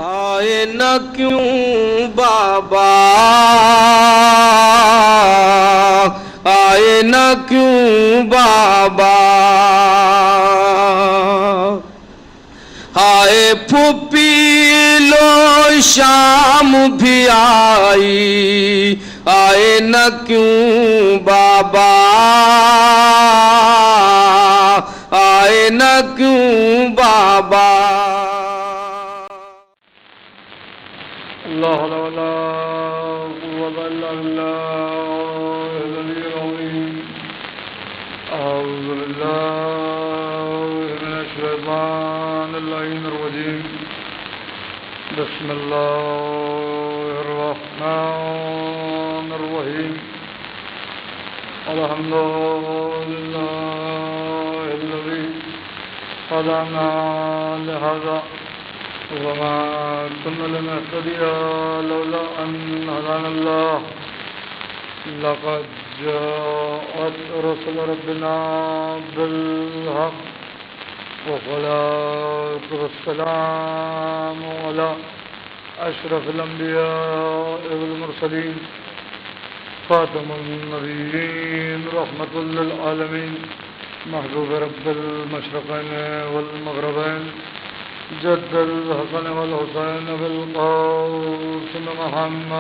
آئے نہ کیوں بابا، آئے نہ کیوں بابا، آئے پھوپھی لو شام بھی آئی، آئے نہ کیوں بابا، آئے نہ کیوں بابا۔ اللہ لا قوة إلا بالله العلي العظيم۔ أعوذ بالله من الشيطان اللعين الرجيم۔ بسم الله الرحمن الرحيم۔ الحمد لله الذي هدانا لهذا وما كنا لنهتدي لولا أن هدانا الله، لقد جاءت رسل ربنا بالحق، والصلاة والسلام على أشرف الأنبياء والمرسلين، خاتم النبيين، رحمة للعالمين، محبوب رب المشرقين والمغربين، جد الحسن والحسين بالقاسم محمد،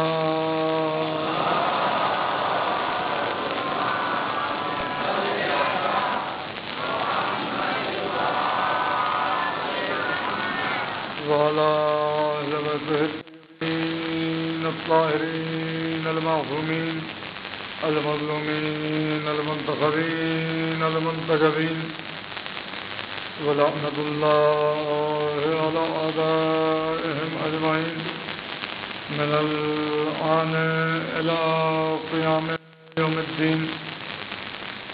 وعلى أهل بيته الطيبين الطاهرين المعصومين المظلومين المنتخبين المنتجبين، ولعنة الله على أعدائهم أجمعين من الآن إلى قيام يوم الدين۔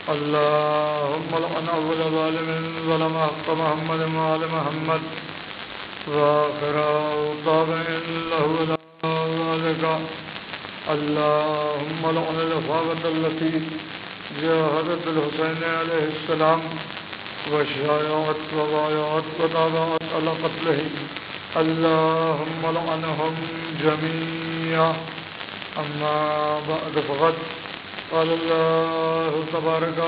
اللهم لعن أول ظالم ظلم حق محمد وآل محمد، وآخر طابع له إلى ذلك۔ اللهم لعن الإصابة التي جاهدت الحسين عليه السلام وشايعت وضايعت وتابعت على قتله، اللهم لعنهم جميعا۔ أما بعد، فقد قال الله تبارك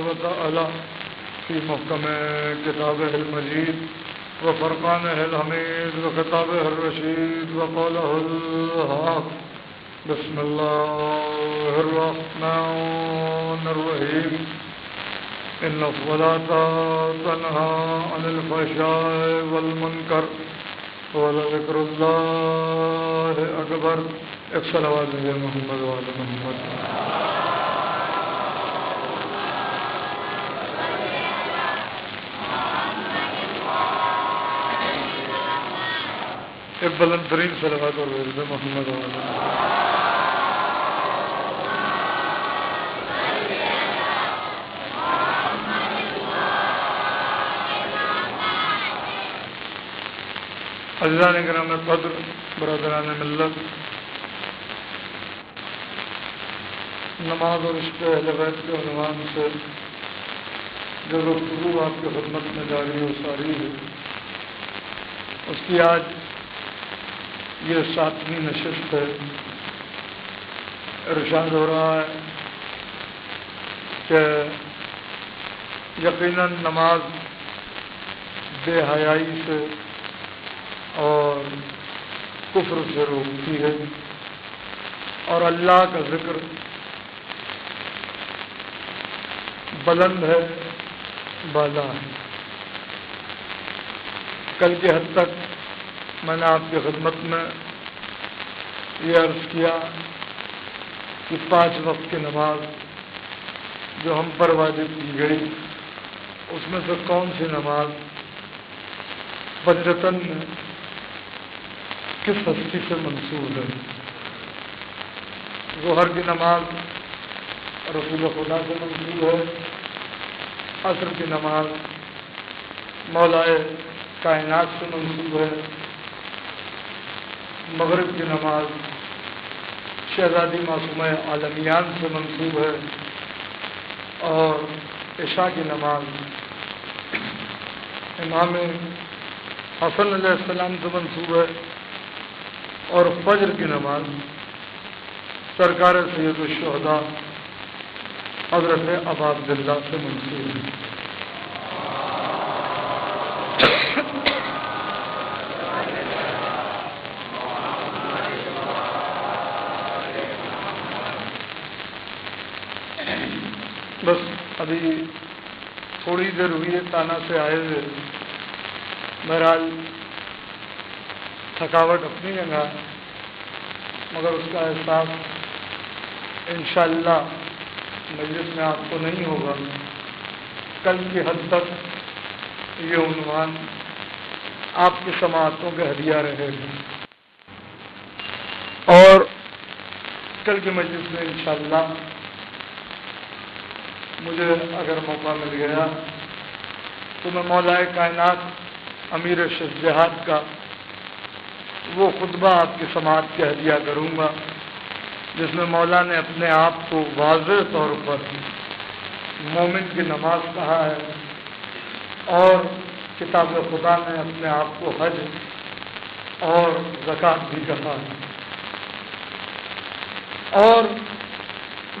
وتعالى في محكم كتابه المجيد وفرقانه الحميد وخطابه الرشيد وقوله الحق، بسم الله الرحمن الرحيم۔ إن الصلاة تنهى عن الفحشاء والمنكر ولذكر الله أكبر۔ ایک صلوات علی محمد وعلی محمد۔ ایک بلند ترین صلوات اور ورد محمد وعلی محمد۔ عزیزان کرام قدر، برادران ملت، نماز اور عشق اہل بیت کے عنوان سے جو گفتگو آپ کی خدمت میں جاری و ساری ہے، اس کی آج یہ 7ویں نشست ہے۔ ارشاد ہو رہا ہے کہ یقیناً نماز بے حیائی سے اور کفر سے روکتی ہے، اور اللہ کا ذکر بلند ہے، بالا ہے۔ کل کی حد تک میں نے آپ کی خدمت میں یہ عرض کیا کہ 5 وقت کی نماز جو ہم پر واجب کی گئی، اس میں سے کون سی نماز فجرتاً کس ہستی سے منسوب ہے۔ ظہر کی نماز رسول خدا سے منسوب ہے، عصر کی نماز مولائے کائنات سے منسوب ہے، مغرب کی نماز شہزادی معصومہ عالمیان سے منسوب ہے، اور عشاء کی نماز امام حسن علیہ السلام سے منسوب ہے، اور فجر کی نماز سرکار سید الشہداء حضرت ابا عبداللہ سے منسوب ہے۔ بس ابھی تھوڑی دیر ہوئی ہے تانا سے آئے ہوئے، بہرحال تھکاوٹ اپنی جگہ، مگر اس کا احساس انشاءاللہ مجلس میں آپ کو نہیں ہوگا۔ کل کی حد تک یہ عنوان آپ کی سماعتوں کے ہدیہ رہے گا، اور کل کی مجلس میں انشاءاللہ مجھے اگر موقع مل گیا تو میں مولا کائنات امیر شجاعت کا وہ خطبہ آپ کی سماعت کے ہدیہ کروں گا جس میں مولا نے اپنے آپ کو واضح طور پر مومن کی نماز کہا ہے، اور کتاب خدا نے اپنے آپ کو حج اور زکوٰۃ بھی کہا ہے، اور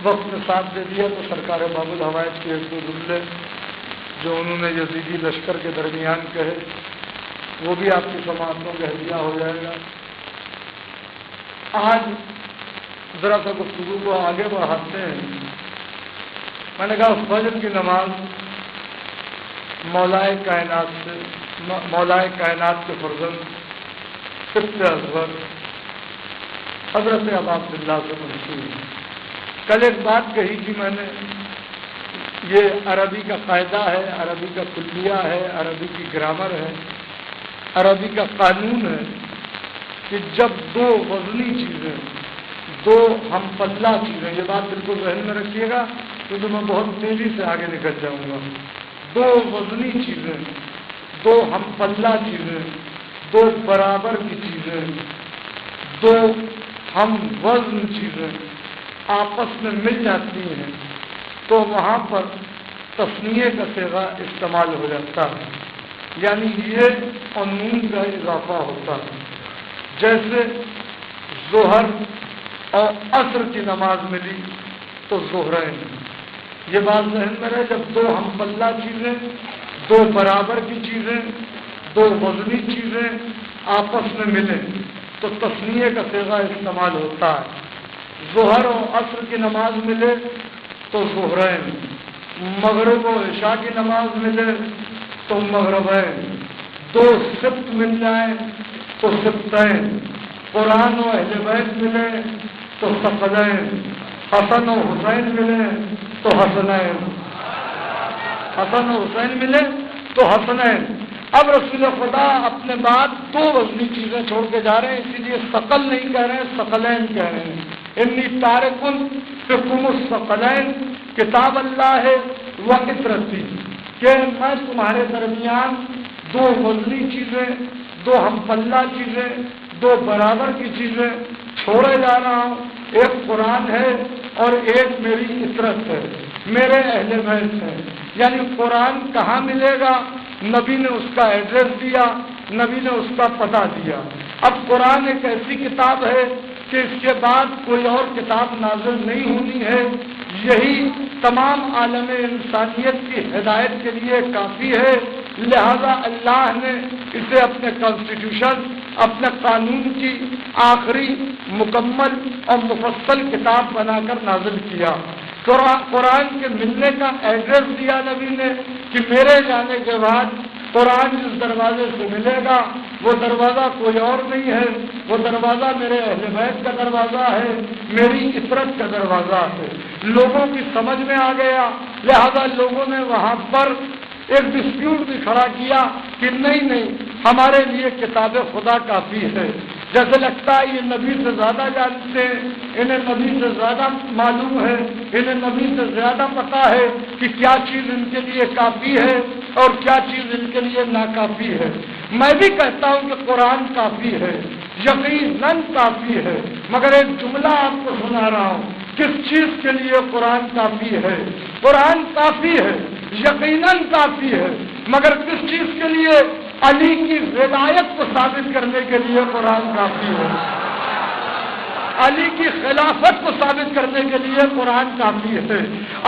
وقت میں ساتھ دے دیا تو سرکار باب الحوائج کے ایک دو جملے جو انہوں نے یزیدی لشکر کے درمیان کہے وہ بھی آپ کی سماعتوں کا ہدیہ ہو جائے گا۔ آج ذرا سا گفتگو کو آگے بڑھاتے ہیں۔ میں نے کہا فجر کی نماز مولائے کائنات کے فرزند سبت اصغر حضرت ابا عبداللہ سے منسوب ہے۔ کل ایک بات کہی تھی میں نے، یہ عربی کا قاعدہ ہے، عربی کا کلیہ ہے، عربی کی گرامر ہے، عربی کا قانون ہے کہ جب دو وزنی چیزیں، دو ہم پلہ چیزیں، یہ بات بالکل ذہن میں رکھیے گا کیونکہ میں بہت تیزی سے آگے نکل جاؤں گا، دو وزنی چیزیں، دو ہم پلہ چیزیں، دو برابر کی چیزیں، دو ہم وزن چیزیں آپس میں مل جاتی ہیں تو وہاں پر تثنیے کا صیغہ استعمال ہو جاتا ہے، یعنی یہ اور نون کا اضافہ ہوتا ہے۔ جیسے ظہر اور عصر کی نماز ملی تو ظہرین، یہ بات ذہن میں رہے، جب دو ہم پلہ چیزیں، دو برابر کی چیزیں، دو وزنی چیزیں آپس میں ملیں تو تثنیے کا صیغہ استعمال ہوتا ہے۔ ظہر و عصر کی نماز ملے تو ظہرین، مغرب و عشاء کی نماز ملے تو مغربین، دو سبت مل جائیں تو سبتین، قرآن و اہل بیت ملے تو ثقلین، حسن و حسین ملے تو حسنین، حسن و حسین ملے تو حسنین۔ اب رسول خدا اپنے بعد دو وزنی چیزیں چھوڑ کے جا رہے ہیں، اسی لیے ثقل نہیں کہہ رہے ہیں، ثقلین کہہ رہے ہیں۔ انی تارکن فیکم الثقلین، کتاب اللہ ہے و عطرتی، کہ میں تمہارے درمیان دو وزنی چیزیں، دو ہم پلہ چیزیں، دو برابر کی چیزیں چھوڑے جا رہا ہوں، ایک قرآن ہے اور ایک میری عطرت ہے، میرے اہل بیت ہے۔ یعنی قرآن کہاں ملے گا؟ نبی نے اس کا ایڈریس دیا، نبی نے اس کا پتہ دیا۔ اب قرآن ایک ایسی کتاب ہے کہ اس کے بعد کوئی اور کتاب نازل نہیں ہونی ہے، یہی تمام عالم انسانیت کی ہدایت کے لیے کافی ہے، لہذا اللہ نے اسے اپنے کانسٹیٹیوشن، اپنے قانون کی آخری مکمل اور مفصل کتاب بنا کر نازل کیا۔ قرآن کے ملنے کا ایڈریس دیا نبی نے کہ میرے جانے کے بعد قرآن جس دروازے سے ملے گا وہ دروازہ کوئی اور نہیں ہے، وہ دروازہ میرے اہل بیت کا دروازہ ہے، میری عطرت کا دروازہ ہے۔ لوگوں کی سمجھ میں آ گیا، لہذا لوگوں نے وہاں پر ایک ڈسپیوٹ بھی کھڑا کیا کہ نہیں ہمارے لیے کتاب خدا کافی ہے۔ جیسے لگتا ہے یہ نبی سے زیادہ جانتے ہیں، انہیں نبی سے زیادہ معلوم ہے، انہیں نبی سے زیادہ پتہ ہے کہ کیا چیز ان کے لیے کافی ہے اور کیا چیز ان کے لیے ناکافی ہے۔ میں بھی کہتا ہوں کہ قرآن کافی ہے، یقیناً کافی ہے، مگر ایک جملہ آپ کو سنا رہا ہوں، کس چیز کے لیے قرآن کافی ہے؟ قرآن کافی ہے، یقیناً کافی ہے، مگر کس چیز کے لیے؟ علی کی ولایت کو ثابت کرنے کے لیے قرآن کافی ہے۔ علی کی خلافت کو ثابت کرنے کے لیے قرآن کافی ہے،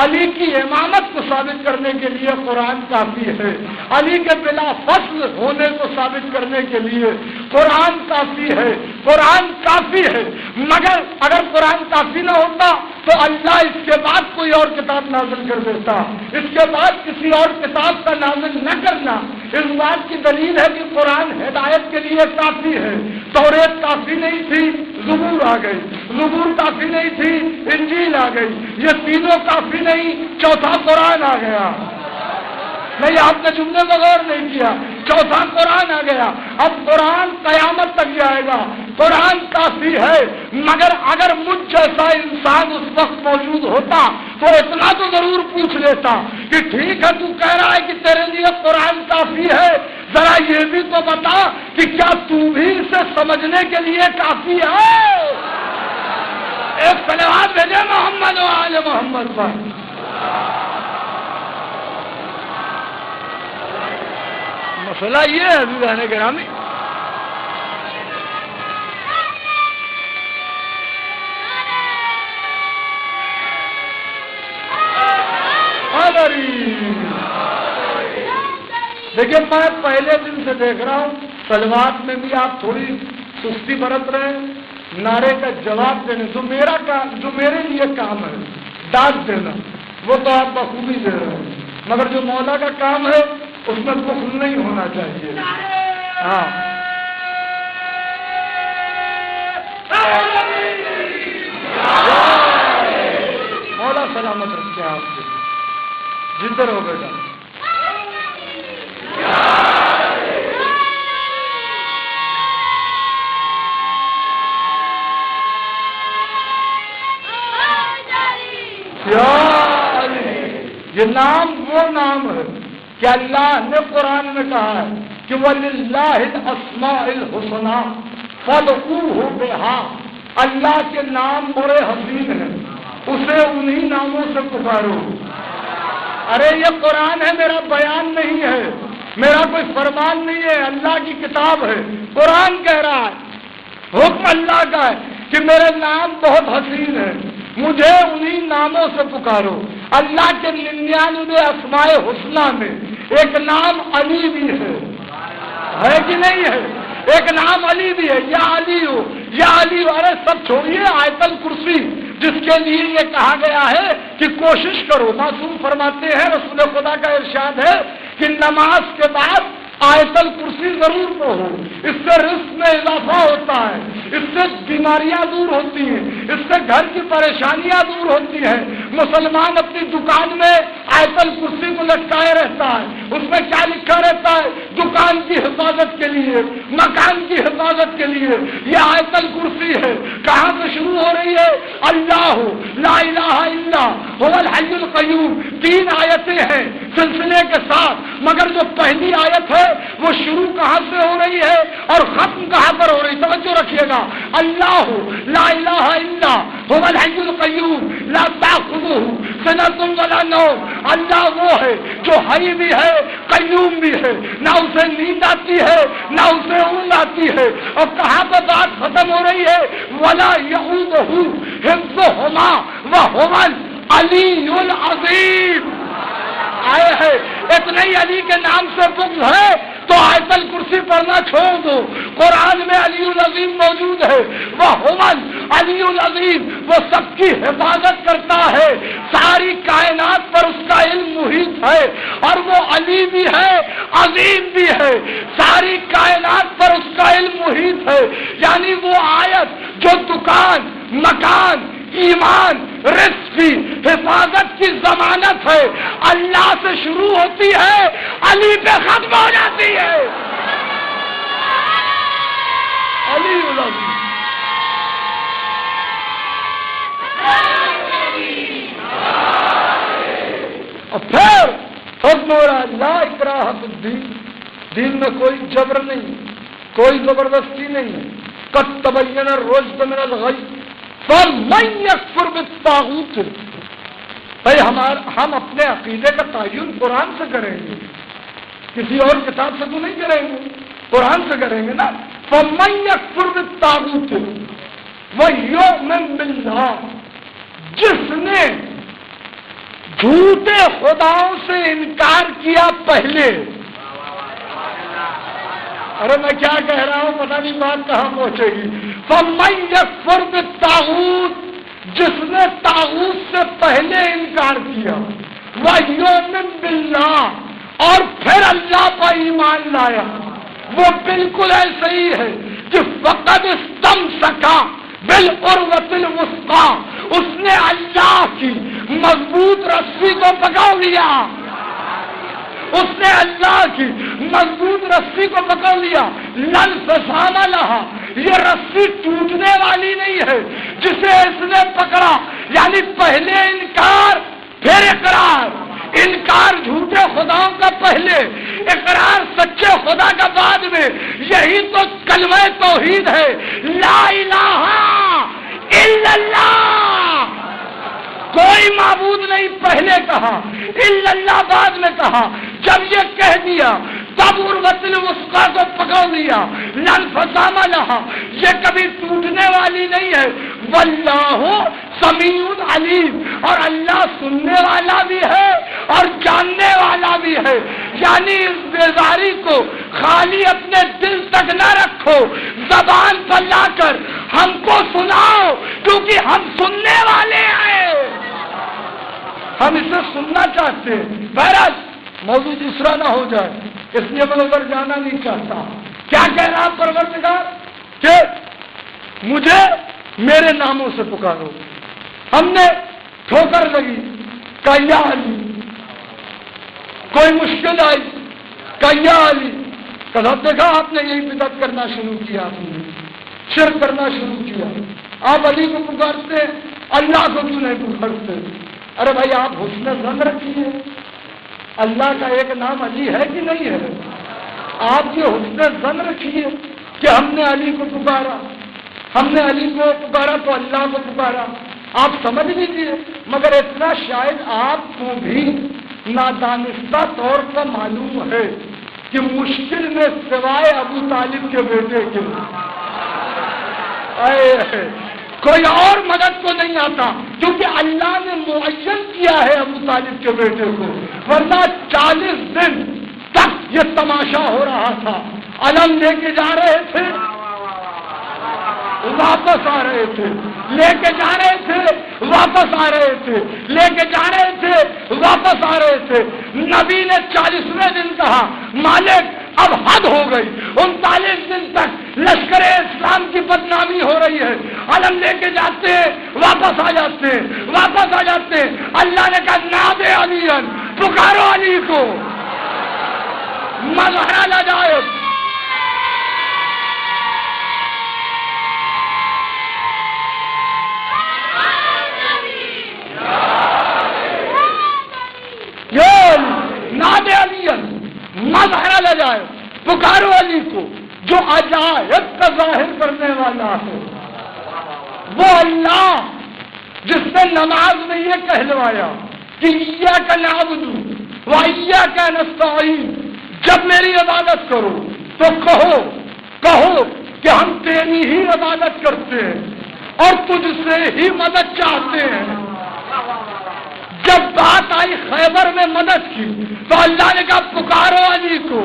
علی کی امامت کو ثابت کرنے کے لیے قرآن کافی ہے، علی کے بلا فصل ہونے کو ثابت کرنے کے لیے قرآن کافی ہے، قرآن کافی ہے۔ مگر اگر قرآن کافی نہ ہوتا تو اللہ اس کے بعد کوئی اور کتاب نازل کر دیتا، اس کے بعد کسی اور کتاب کا نازل نہ کرنا اس بات کی دلیل ہے کہ قرآن ہدایت کے لیے کافی ہے۔ توریت کافی نہیں تھی، زبور آ گئی، زبور کافی نہیں تھی، انجیل آ گئی، یہ تینوں کافی نہیں، چوتھا قرآن آ گیا۔ نہیں، آپ نے جملے میں غور نہیں کیا، چوتھا قرآن آ گیا۔ اب قرآن قیامت تک جائے گا، قرآن کافی ہے۔ مگر اگر مجھ جیسا انسان اس وقت موجود ہوتا تو اتنا تو ضرور پوچھ لیتا کہ ٹھیک ہے تو کہہ رہا ہے کہ تیرے لیے قرآن کافی ہے، ذرا یہ بھی تو بتا کہ کیا تو بھی اسے سمجھنے کے لیے کافی ہے؟ ایک صلوات بھیجے محمد و آل محمد پر۔ مسئلہ یہ ہے عزیزان گرامی، دیکھیے میں پہلے دن سے دیکھ رہا ہوں صلوات میں بھی آپ تھوڑی سستی برت رہے ہیں، نعرے کا جواب دینے جو میرے لیے کام ہے ڈانٹ دینا وہ تو آپ بخوبی دے رہے ہیں، مگر جو مولا کا کام ہے اس میں بخل نہیں ہونا چاہیے۔ ہاں مولا سلامت رکھے آپ سے، جدھر ہو بیٹا۔ یہ نام وہ نام ہے کہ اللہ نے قرآن میں کہا ہے کہ وَلِلَّهِ الْأَسْمَاءِ الْحُسْنَى فَادْعُوهُ بِهَا، اللہ کے نام بڑے حسین ہیں، اسے انہی ناموں سے پکارو۔ ارے یہ قرآن ہے، میرا بیان نہیں ہے، میرا کوئی فرمان نہیں ہے، اللہ کی کتاب ہے۔ قرآن کہہ رہا ہے، حکم اللہ کا ہے کہ میرے نام بہت حسین ہے، مجھے انہی ناموں سے پکارو۔ اللہ کے 99 اسماء حسنہ میں ایک نام علی بھی ہے کہ نہیں ہے؟ ایک نام علی بھی ہے، یا علی ہو یا علی ہو۔ ارے سب چھوڑیے، آیت الکرسی جس کے لیے یہ کہا گیا ہے کہ کوشش کرو، معصوم فرماتے ہیں، رسول خدا کا ارشاد ہے کہ نماز کے بعد آیت الکرسی ضرور پڑھو، اس سے رزق میں اضافہ ہوتا ہے، اس سے بیماریاں دور ہوتی ہیں، اس سے گھر کی پریشانیاں دور ہوتی ہیں۔ مسلمان اپنی دکان میں آیت الکرسی کو لٹکائے رہتا ہے، اس میں کیا لکھا رہتا ہے؟ دکان کی حفاظت کے لیے، مکان کی حفاظت کے لیے یہ آیت الکرسی ہے۔ کہاں سے شروع ہو رہی ہے؟ اللہ لا الہ الا هو الحی القیوم، 3 آیتیں ہیں سلسلے کے ساتھ، مگر جو پہلی آیت ہے وہ شروع کہاں سے ہو رہی ہے اور ختم کہاں پر ہو رہی؟ توجہ رکھیے گا، اللہ لا الہ الا هو الحی القیوم لا تأخذہ سنۃ ولا نوم، اللہ وہ ہے جو حی بھی ہے قیوم بھی ہے، نہ اسے نیند آتی ہے نہ اسے اونگ آتی ہے۔ اور کہاں پر بات ختم ہو رہی ہے؟ ولا یعودہ حفظہما وہو العلی العظیم۔ آئے ہے اتنے ہی علی کے نام سے بغض ہے تو آیت الکرسی پڑھنا چھوڑ دو۔ قرآن میں علی العظیم موجود ہے، وہ علی العظیم، وہ سب کی حفاظت کرتا ہے، ساری کائنات پر اس کا علم محیط ہے، اور وہ علی بھی ہے عظیم بھی ہے، ساری کائنات پر اس کا علم محیط ہے۔ یعنی وہ آیت جو دکان، مکان، ایمان، رزق کی حفاظت کی ضمانت ہے، اللہ سے شروع ہوتی ہے، علی پہ ختم ہو جاتی ہے۔ علی العظیم۔ اور پھر حکم ہو رہا ہے لا اکراہ فی الدین، دین میں کوئی جبر نہیں، کوئی زبردستی نہیں۔ قد تبین الرشد من الغی فمن یکفر بالطاغوت، بھائی ہم اپنے عقیدے کا تعین قرآن سے کریں گے، کسی اور کتاب سے تو نہیں کریں گے، قرآن سے کریں گے نا۔ فمن یکفر بالطاغوت، وَيُؤْمِن بِاللَّهِ، جس نے جھوٹے خداؤں سے انکار کیا پہلے. ارے میں کیا کہہ رہا ہوں، پتہ نہیں بات کہاں پہنچے گی. فَمَن يَكْفُرْ بِالطَّاغُوتِ، جس نے طاغوت سے پہلے انکار کیا. وَيُؤْمِن بِاللَّهِ، اور پھر اللہ پر ایمان لایا، وہ بالکل ایسے ہی ہے کہ فقد استمسکا بالعروۃ الوثقی، اس نے اللہ کی مضبوط رسی کو پکڑ لیا. اس نے اللہ کی مضبوط رسی کو پکڑ لیا. لن انفصام لہا، یہ رسی ٹوٹنے والی نہیں ہے جسے اس نے پکڑا. یعنی پہلے انکار پھر اقرار، انکار جھوٹے خداؤں کا پہلے، اقرار سچے خدا کا بعد میں. یہی تو کلمہ توحید ہے، لا الہ الا اللہ، کوئی معبود نہیں پہلے کہا، الا اللہ بعد میں کہا. جب یہ کہہ دیا تب عروۃ الوثقی کو پکڑ لیا. لن انفصام لہا، یہ کبھی ٹوٹنے والی نہیں ہے. واللہ سمیع علیم، اور اللہ سننے والا بھی ہے اور جاننے والا بھی ہے. یعنی اس بیزاری کو خالی اپنے دل تک نہ رکھو، زبان پر لا کر ہم کو سناؤ، کیونکہ ہم سننے والے ہیں، ہم اسے سننا چاہتے ہیں. بہرحال موضوع دوسرا نہ ہو جائے، اس لیے میں ادھر جانا نہیں چاہتا. کیا کہہ رہا پروردگار کہ مجھے میرے ناموں سے پکارو. ہم نے ٹھوکر لگی کہ یا علی، کوئی مشکل آئی کہ یا علی. کل دیکھا آپ نے یہی بدعت کرنا شروع کیا، آپ نے شرک کرنا شروع کیا. آپ علی کو پکارتے، اللہ کو کیوں نہیں پکارتے؟ ارے بھائی آپ حسن ظن رکھیے، اللہ کا ایک نام علی ہے کہ نہیں ہے؟ آپ یہ حسن ظن رکھیے کہ ہم نے علی کو پکارا، ہم نے علی کو پکارا تو اللہ کو پکارا. آپ سمجھ لیجیے. مگر اتنا شاید آپ کو بھی نادانستہ طور پر معلوم ہے کہ مشکل میں سوائے ابو طالب کے بیٹے کے کوئی اور مدد کو نہیں آتا، کیونکہ اللہ نے معین کیا ہے ابو طالب کے بیٹے کو. ورنہ 40 دن تک یہ تماشا ہو رہا تھا. علم لے کے جا رہے تھے، واپس آ رہے تھے، لے کے جا رہے تھے، واپس آ رہے تھے، لے کے جا رہے تھے، واپس آ رہے تھے. نبی نے 40ویں دن کہا مالک اب حد ہو گئی. 39 دن تک لشکر اسلام کی بدنامی ہو رہی ہے. علم لے کے جاتے ہیں، واپس آ جاتے ہیں، واپس آ جاتے ہیں. اللہ نے کہا نادے علی، پکارو علی کو. مظہر العجائب، نادے علی مظہر العجائب، پکارو علی کو جو عجائب کا ظاہر کرنے والا ہے. وہ اللہ جس نے نماز میں یہ کہلوایا کہ ایاک نعبد و ایاک نستعین، جب میری عبادت کرو تو کہو کہ ہم تیری ہی عبادت کرتے ہیں اور تجھ سے ہی مدد چاہتے ہیں. جب بات آئی خیبر میں مدد کی تو اللہ نے کہا پکارو علی کو.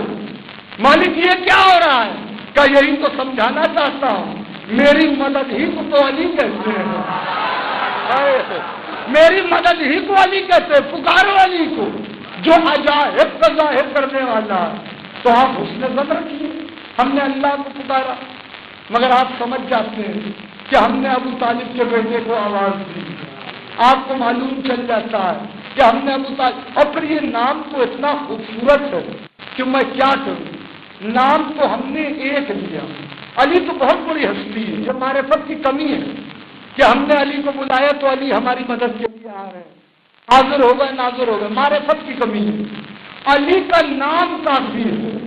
مالک یہ کیا ہو رہا ہے؟ کہ یہی تو سمجھانا چاہتا ہوں، میری مدد ہی کو تو علی کہتے ہیں، میری مدد ہی کو علی کہتے ہیں. پکارو علی کو جو عجائب کا ظاہر کرنے والا ہے. تو آپ حسن ظن رکھیے، ہم نے اللہ کو پکارا. مگر آپ سمجھ جاتے ہیں کہ ہم نے ابو طالب کے بیٹے کو آواز دی. آپ کو معلوم چل جاتا ہے کہ ہم نے ابو طالب، اور پھر یہ نام تو اتنا خوبصورت ہے کہ میں کیا کروں. نام تو ہم نے ایک لیا. علی تو بہت بڑی ہستی ہے، یہ معرفت کی کمی ہے کہ ہم نے علی کو بلایا تو علی ہماری مدد کے لیے آ رہے ہیں، حاضر ہو گئے ناظر ہو گئے. معرفت کی کمی ہے. علی کا نام کافی ہے.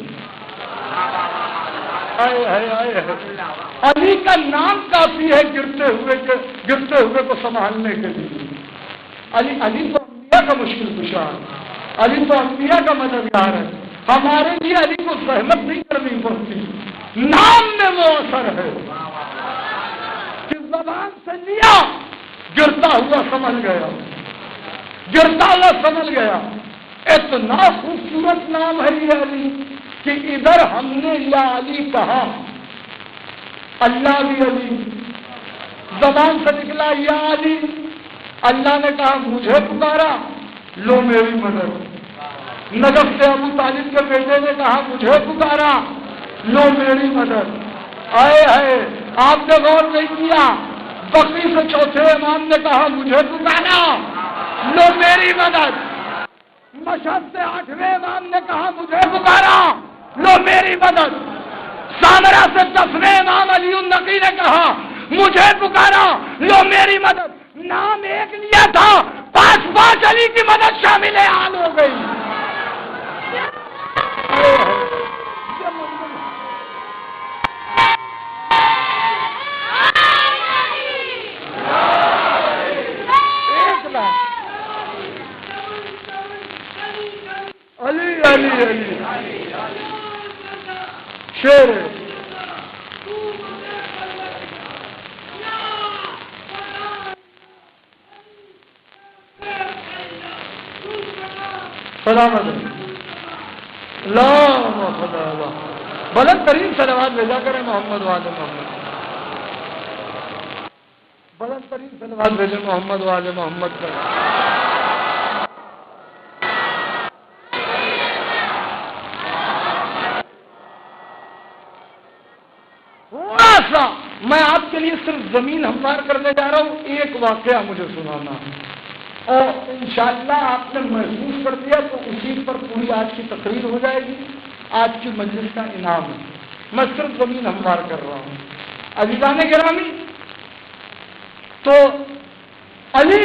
علی کا نام کافی ہے گرتے ہوئے کو سنبھالنے کے لیے. علی تو انبیاء کا مشکل کشا ہے، علی تو انبیاء کا مددگار ہے. ہمارے لیے علی کو زحمت نہیں کرنی پڑتی. نام میں وہ اثر ہے کہ زبان سے لیا، گرتا ہوا سمجھ گیا، گرتا ہوا سمجھ گیا۔ اتنا خوبصورت نام ہے یہ علی کہ ادھر ہم نے یا علی کہا، اللہ بھی علی، زبان سے نکلا یا علی، اللہ نے کہا مجھے پکارا، لو میری مدد۔ نجف سے ابو طالب کے بیٹے نے کہا مجھے پکارا، لو میری مدد۔ آئے ہے آپ نے غور نہیں کیا، بقری سے چوتھے امام نے کہا مجھے پکارا، لو میری مدد۔ مشہد سے آٹھویں امام نے کہا مجھے پکارا، لو میری مدد۔ سامرا سے 10ویں امام علی النقی نے کہا مجھے پکارا، لو میری مدد۔ نام ایک لیا تھا، 5 علی کی مدد شامل حال ہو گئی۔ علی علی علی شیر سلامت اللہ بلند ترین صلوات بھیجا کریں محمد والے محمد، بلند ترین صلوات بھیجے محمد والے محمد کا۔ تھوڑا سا میں آپ کے لیے صرف زمین ہموار کرنے جا رہا ہوں، ایک واقعہ مجھے سنانا اور انشاءاللہ آپ نے محسوس کر دیا تو اسی پر پوری آج کی تقریر ہو جائے گی، آج کی مجلس کا انعام ہے۔ میں صرف زمین ہموار کر رہا ہوں۔ عزیزان گرامی، تو علی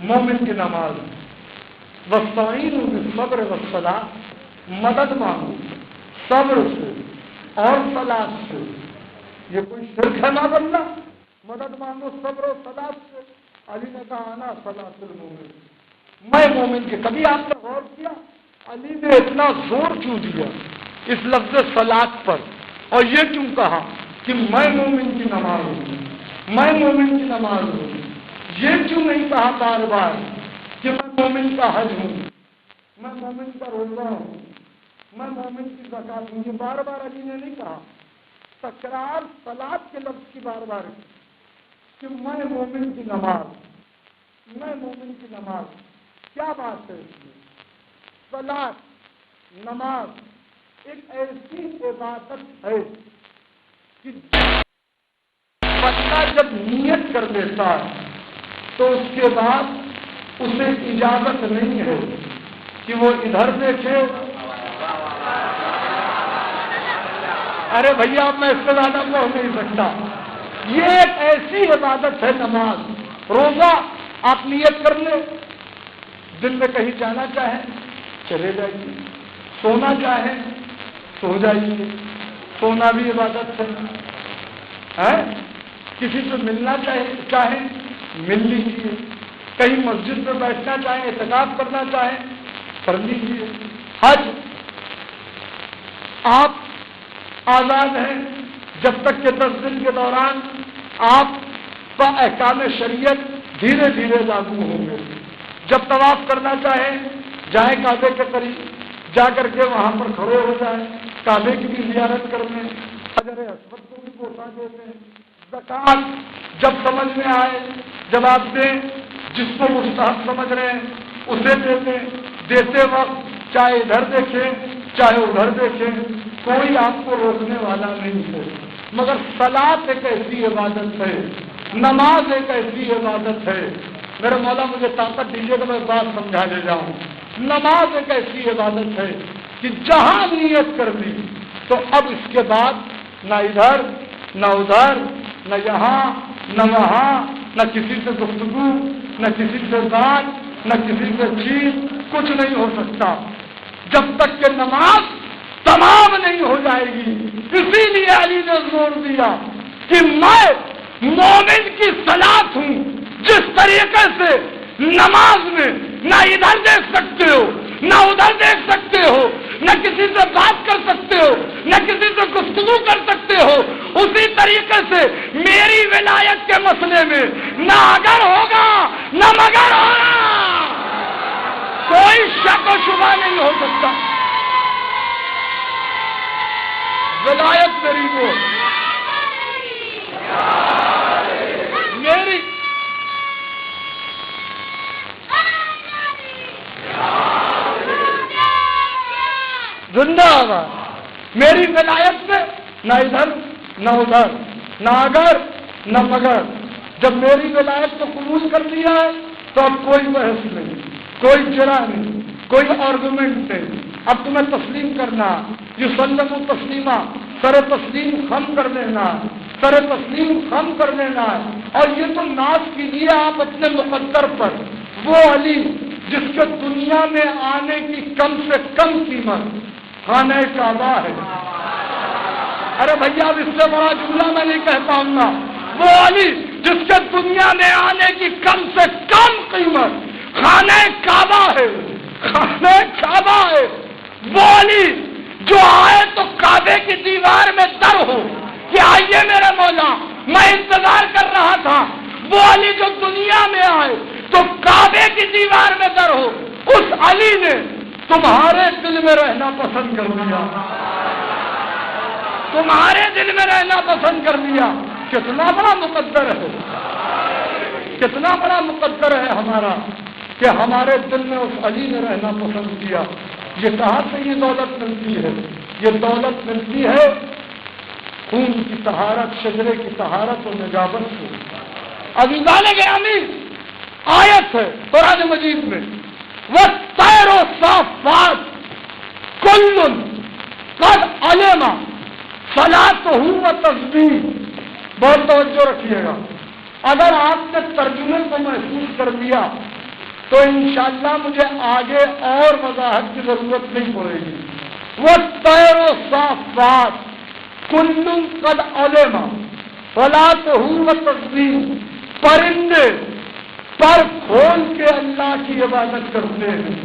مومن کی نماز، وَاسْتَعِینُوا بِالصَّبْرِ وَالصَّلَاةِ، مدد مانگو صبر سے اور صلاۃ سے۔ یہ کوئی شرک ہے معاذ اللہ؟ مدد مانگو صبر و صلاۃ سے۔ علی نے کہا انا صلاۃ المومن، میں مومن کے۔ کبھی آپ نے غور کیا علی نے اتنا زور کیوں دیا اس لفظ صلاۃ پر، اور یہ کیوں کہا کہ میں مومن کی نماز ہوں، میں مومن کی نماز ہوں؟ یہ کیوں نہیں کہا بار بار کہ میں مومن کا حج ہوں، میں مومن کا روزہ ہوں، میں مومن کی زکات ہوں؟ یہ بار بار علی نے نہیں کہا، تکرار صلاۃ کے لفظ کی بار بار کہ میں مومن کی نماز، میں مومن کی نماز۔ کیا بات ہے اس میں؟ صلاۃ نماز ایک ایسی عبادت ہے کہ بندہ جب نیت کر لیتا ہے تو اس کے بعد اسے اجازت نہیں ہے کہ وہ ادھر دیکھے۔ ارے بھیا میں اس سے زیادہ پڑھ نہیں سکتا۔ یہ ایک ایسی عبادت ہے نماز۔ روزہ آپ نیت کر لیں، دن میں کہیں جانا چاہیں چلے جائیے، سونا چاہیں سو جائیے، سونا بھی عبادت ہے۔ کسی سے ملنا چاہیں مل لیجیے، کہیں مسجد میں بیٹھنا چاہیں، اعتکاف کرنا چاہیں کر لیجیے۔ حج آپ آزاد ہیں جب تک کہ 10 دن کے دوران آپ کا احکام شریعت دھیرے دھیرے لاگو ہوں گے۔ جب طواف کرنا چاہیں جائیں کعبے کے قریب، جا کر کے وہاں پر کھڑے ہو جائیں، کعبے کی بھی زیارت کر لیں، حجر اسود کو بھی بوسہ دے دیں۔ زکات جب سمجھ میں آئے جب آپ دیں، جس کو مستحب سمجھ رہے ہیں اسے دے دیں۔ دیتے وقت چاہے ادھر دیکھیں چاہے ادھر دیکھیں، کوئی آپ کو روکنے والا نہیں ہے۔ مگر صلاۃ ایک ایسی عبادت ہے، نماز ایک ایسی عبادت ہے، میرے مولا مجھے طاقت دیجیے کہ میں بات سمجھا لے جاؤں۔ نماز ایک ایسی عبادت ہے کہ جہاں نیت کر دی تو اب اس کے بعد نہ ادھر نہ ادھر، نہ یہاں نہ وہاں، نہ کسی سے گفتگو، نہ کسی سے بات، نہ کسی سے چیز، کچھ نہیں ہو سکتا جب تک کہ نماز تمام نہیں ہو جائے گی۔ اسی لیے علی نے زور دیا کہ میں مومن کی صلاۃ ہوں۔ جس طریقے سے نماز میں نہ ادھر دیکھ سکتے ہو نہ ادھر دیکھ سکتے ہو، نہ کسی سے بات کر سکتے ہو، نہ کسی سے گفتگو کر سکتے ہو، اسی طریقے سے میری ولایت کے مسئلے میں نہ اگر ہوگا نہ مگر ہوگا، کوئی شک و شبہ نہیں ہو سکتا۔ ولایت میری وہ میری زندہ آباد، میری ولایت میں نہ ادھر نہ ادھر، نہ اگر نہ مگر۔ جب میری ولایت کو قبول کر لیا ہے تو اب کوئی بحث نہیں، کوئی جرا نہیں، کوئی آرگومنٹ نہیں، اب تمہیں تسلیم کرنا، یسلم تسلیمہ، سر تسلیم خم کر لینا، سر تسلیم خم کر لینا ہے۔ اور یہ تو ناز کیجیے آپ اپنے مقدر پر، وہ علی جس کے دنیا میں آنے کی کم سے کم قیمت خانہ کعبہ ہے۔ ارے بھیا اب اس سے بڑا جملہ میں نہیں کہہ پاؤں گا۔ وہ علی جس کے دنیا میں آنے کی کم سے کم قیمت خانہ کعبہ ہے، خانہ کعبہ ہے۔ وہ علی جو آئے تو کعبے کی دیوار میں در ہو کہ آئیے میرے مولا، میں انتظار کر رہا تھا۔ وہ علی جو دنیا میں آئے تو کعبے کی دیوار میں در ہو، اس علی نے تمہارے دل میں رہنا پسند کر لیا، تمہارے دل میں رہنا پسند کر لیا۔ کتنا بڑا مقدر ہے، کتنا بڑا مقدر ہے ہمارا کہ ہمارے دل میں اس علی نے رہنا پسند کیا۔ یہ کہاں سے یہ دولت ملتی ہے؟ یہ دولت ملتی ہے خون کی طہارت، شجرے کی طہارت اور نجابت سے۔ عزیزان گرامی، آیت ہے قرآن مجید میں، وَالطَّيْرُ صَافَّاتٍ كُلٌّ قَدْ عَلِمَ صَلَاتَهُ وَتَسْبِيحَهُ۔ بہت توجہ رکھیے گا، اگر آپ نے ترجمے کو محسوس کر لیا تو انشاءاللہ مجھے آگے اور وضاحت کی ضرورت نہیں پڑے گی۔ وَالطَّيْرُ صَافَّاتٍ كُلٌّ قَدْ عَلِمَ صَلَاتَهُ وَتَسْبِيحَهُ، پرندے پر کھول کے اللہ کی عبادت کرتے ہیں۔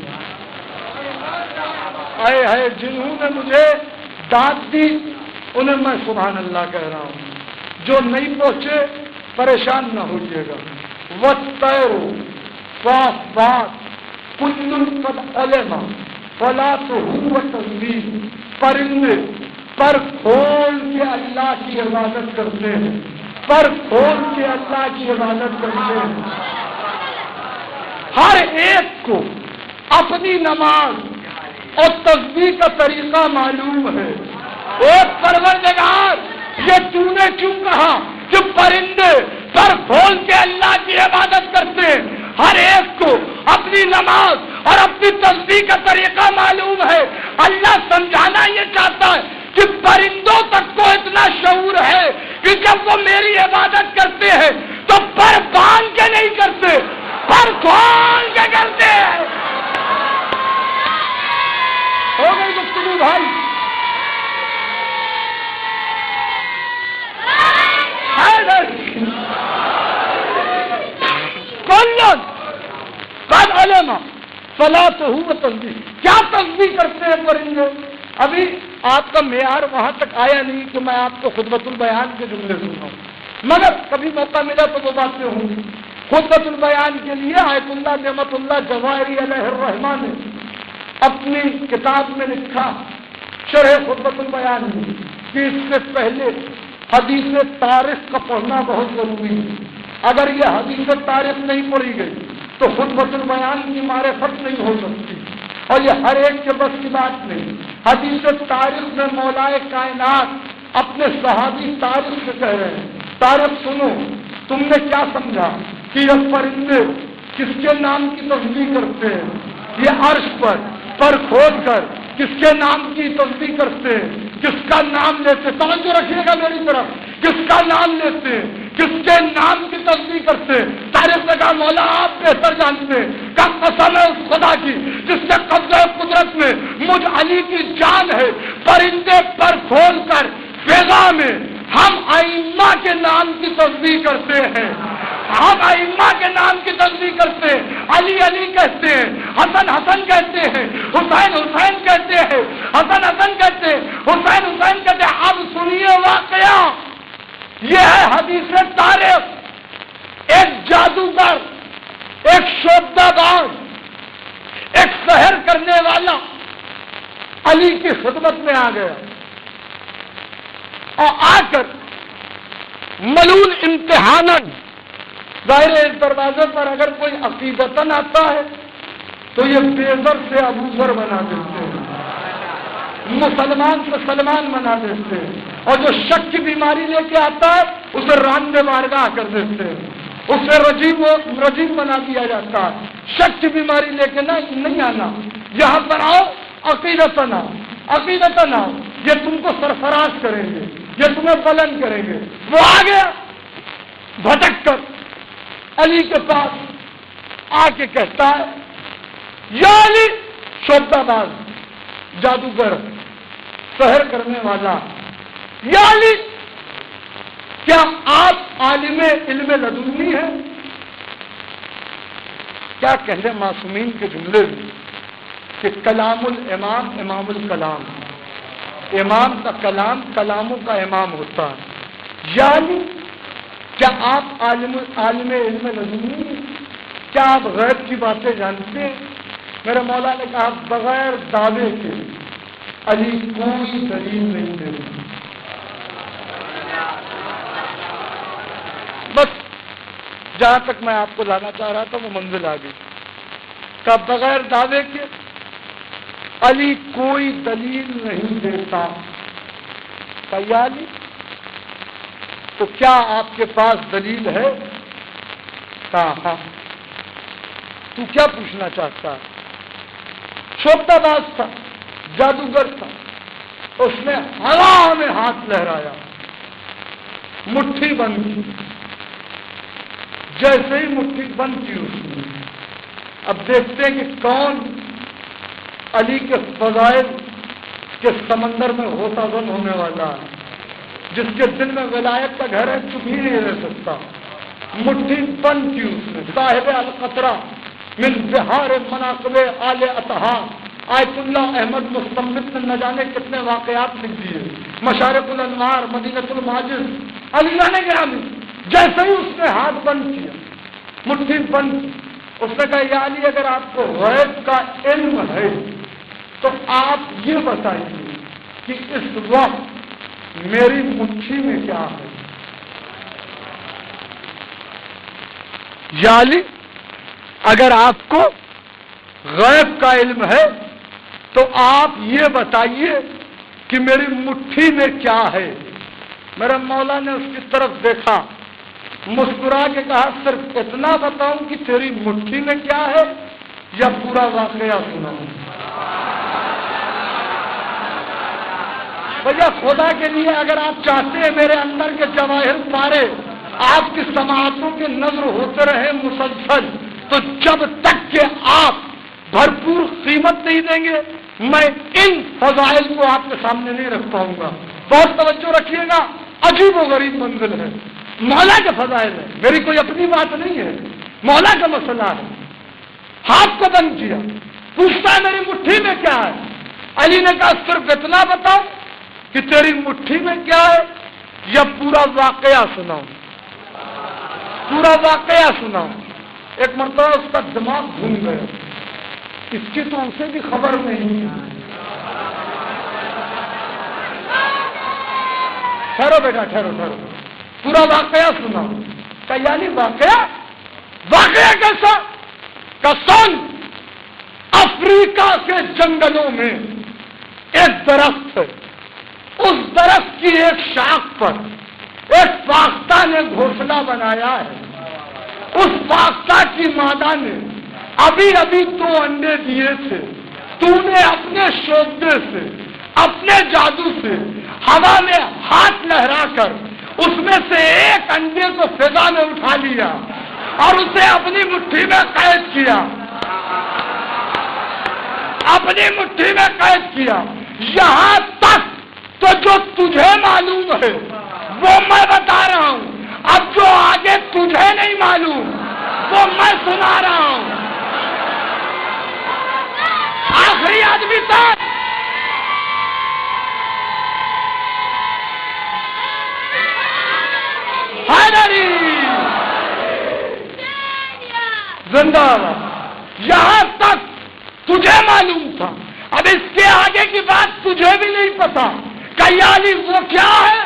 آئے ہے جنہوں نے مجھے داد دی انہیں میں سبحان اللہ کہہ رہا ہوں، جو نہیں پہنچے پریشان نہ ہوئیے گا۔ وَالطَّيْرُ صَافَّاتٍ كُلٌّ قَدْ عَلِمَ صَلَاتَهُ وَتَسْبِيحَهُ، پرندے پر کھول کے اللہ کی عبادت کرتے ہیں، پر کھول کے اللہ کی عبادت کرتے ہیں۔ ہر ایک کو اپنی نماز اور تسبیح کا طریقہ معلوم ہے۔ ایک پروردگار، یہ تو نے کیوں کہا کہ پرندے پر کھول کے اللہ کی عبادت کرتے ہیں؟ ہر ایک کو اپنی نماز اور اپنی تسبیح کا طریقہ معلوم ہے۔ اللہ سمجھانا یہ چاہتا ہے کہ پرندوں تک کو اتنا شعور ہے کہ جب وہ میری عبادت کرتے ہیں تو پر باندھ کے نہیں کرتے، پر کھول کے کرتے ہیں۔ ہو گئی گفتگو بھائی؟ کلن قد علم صلاتہ وتسبیح، کیا تسبیح کرتے ہیں پرندے؟ ابھی آپ کا معیار وہاں تک آیا نہیں کہ میں آپ کو خطبۃ البیان کے جملے سناؤں، مگر کبھی موقع ملا تو وہ باتیں ہوں گی۔ خطبۃ البیان کے لیے آیت اللہ نعمت اللہ جواہری علیہ الرحمٰن نے اپنی کتاب میں لکھا شرح خطبۃ البیان میں کہ اس سے پہلے حدیث تاریخ کا پڑھنا بہت ضروری ہے۔ اگر یہ حدیث تاریخ نہیں پڑھی گئی تو خطبۃ البیان کی معرفت نہیں ہو سکتی، اور یہ ہر ایک کے بس کی بات نہیں۔ حدیث تاریخ میں مولائے کائنات اپنے صحابی تاریخ سے کہہ رہے ہیں، تاریخ سنو، تم نے کیا سمجھا کہ یہ پرندے کس کے نام کی تسبیح کرتے ہیں؟ یہ عرش پر کھول کر کس کے نام کی تسبیح کرتے ہیں؟ کس کا نام لیتے؟ توجہ رکھیے گا میری طرف، کس کا نام لیتے ہیں؟ کس کے نام کی تسبیح کرتے ہیں؟ تاریخ نے کہا مولا آپ بہتر جانتے ہیں، کا قسم ہے اس خدا کی جس کے قبضہ قدرت میں مجھ علی کی جان ہے، پرندے پر کھول کر فضا میں ہم ائمہ کے نام کی تسبیح کرتے ہیں، ہم ائمہ کے نام کی تصدیق کرتے ہیں، علی علی کہتے ہیں، حسن حسن کہتے ہیں، حسین حسین کہتے ہیں، حسن حسن کہتے ہیں، حسین حسین کہتے ہیں۔ اب سنیے واقعہ، یہ ہے حدیث تاریخ۔ ایک جادوگر، ایک شودہ باز، ایک سحر کرنے والا علی کی خدمت میں آ گیا اور آ کر ملول امتحانن، ظاہر اس دروازے پر اگر کوئی عقیدتاً آتا ہے تو یہ بیزر سے ابوذر بنا دیتے ہیں، مسلمان سے سلمان بنا دیتے ہیں، اور جو شک کی بیماری لے کے آتا ہے اسے راندے بارگاہ کر دیتے ہیں، اسے رجیم بنا دیا جاتا ہے۔ شک کی بیماری لے کے نہیں آنا، یہاں پر آؤ عقیدتاً آؤ، عقیدتاً آؤ، یہ تم کو سرفراز کریں گے، یہ تمہیں بلند کریں گے۔ وہ آ گیا بھٹک کر علی کے پاس آ کے کہتا ہے، یا علی، شودہ باز، جادوگر، سحر کرنے والا، یا علی، کیا آپ عالم علم لدنی ہیں؟ کیا کہنے معصومین کے جملے میں کہ کلام الامام امام الکلام، امام کا کلام کلاموں کا امام ہوتا ہے۔ یعنی کیا آپ عالم علم لدنی ہیں؟ کیا آپ غیب کی باتیں جانتے ہیں؟ میرے مولا نے کہا بغیر دعوے کے علی کوئی دلیل نہیں دیتا۔ بس جہاں تک میں آپ کو لانا چاہ رہا تھا وہ منزل آ گئی کہ بغیر دعوے کے علی کوئی دلیل نہیں دیتا۔ یا علی، تو کیا آپ کے پاس دلیل ہے؟ کہا ہاں۔ تو کیا پوچھنا چاہتا ہے؟ شودہ باز تھا، جادوگر تھا، اس نے ہوا میں ہاتھ لہرایا، مٹھی بند کی، جیسے ہی مٹھی بند کی اس نے، اب دیکھتے ہیں کہ کون علی کے فضائل کے سمندر میں ہوتا بند ہونے والا ہے، جس کے دل میں ولایت کا گھر ہے، چپ ہی نہیں رہ سکتا۔ مٹھی بند کی اس نے، صاحب القطرہ من بہار مناقب آل اطہا، آیت اللہ احمد مستمد نے نہ جانے کتنے واقعات لکھ دیے، مشارق الانوار، مدینۃ الماجد، اللہ نے گرامی۔ جیسے ہی اس نے ہاتھ بند کیا، مٹھی بند کی، اس نے کہا یا علی، اگر آپ کو غیب کا علم ہے تو آپ یہ بتائیے کہ اس وقت میری مٹھی میں کیا ہے؟ یا علی، اگر آپ کو غیب کا علم ہے تو آپ یہ بتائیے کہ میری مٹھی میں کیا ہے؟ میرے مولا نے اس کی طرف دیکھا، مسکرا کے کہا صرف اتنا بتاؤں کہ تیری مٹھی میں کیا ہے یا پورا واقعہ سناؤں؟ بھیا خدا کے لیے اگر آپ چاہتے ہیں میرے اندر کے جواہر پارے آپ کی سماعتوں کے نظر ہوتے رہے مسلسل، تو جب تک کہ آپ بھرپور قیمت نہیں دیں گے میں ان فضائل کو آپ کے سامنے نہیں رکھ پاؤں گا۔ بہت توجہ رکھیے گا، عجیب و غریب منزل ہے، مولا کے فضائل ہے، میری کوئی اپنی بات نہیں ہے، مولا کا مسئلہ ہے۔ ہاتھ کو بند کیا، پوچھتا ہے میری مٹھی میں کیا ہے؟ علی نے کہا صرف اتنا بتاؤ کہ تیری مٹھی میں کیا ہے یا پورا واقعہ سناؤں؟ پورا واقعہ سناؤں۔ ایک مرتبہ اس کا دماغ گھوم گیا، اس کی تو اسے بھی خبر نہیں۔ ٹھہرو بیٹا، ٹھہرو ٹھہرو، پورا واقعہ سنا۔ کہ یعنی واقعہ کیسا؟ کسان افریقہ کے جنگلوں میں ایک درخت ہے، اس درخت کی ایک شاخ پر ایک فاختہ نے گھونسلہ بنایا ہے، اس فاختہ کی مادہ نے ابھی 2 انڈے دیے تھے، تو نے اپنے شودے سے، اپنے جادو سے ہوا میں ہاتھ لہرا کر اس میں سے ایک انڈے کو فضا میں اٹھا لیا اور اسے اپنی مٹھی میں قید کیا، اپنی مٹھی میں قید کیا۔ یہاں تک تو جو تجھے معلوم ہے وہ میں بتا رہا ہوں، اب جو آگے تجھے نہیں معلوم حیدری زندہ باد۔ یہاں تک تجھے معلوم تھا، اب اس کے آگے کی بات تجھے بھی نہیں پتا کہ علی وہ کیا ہے،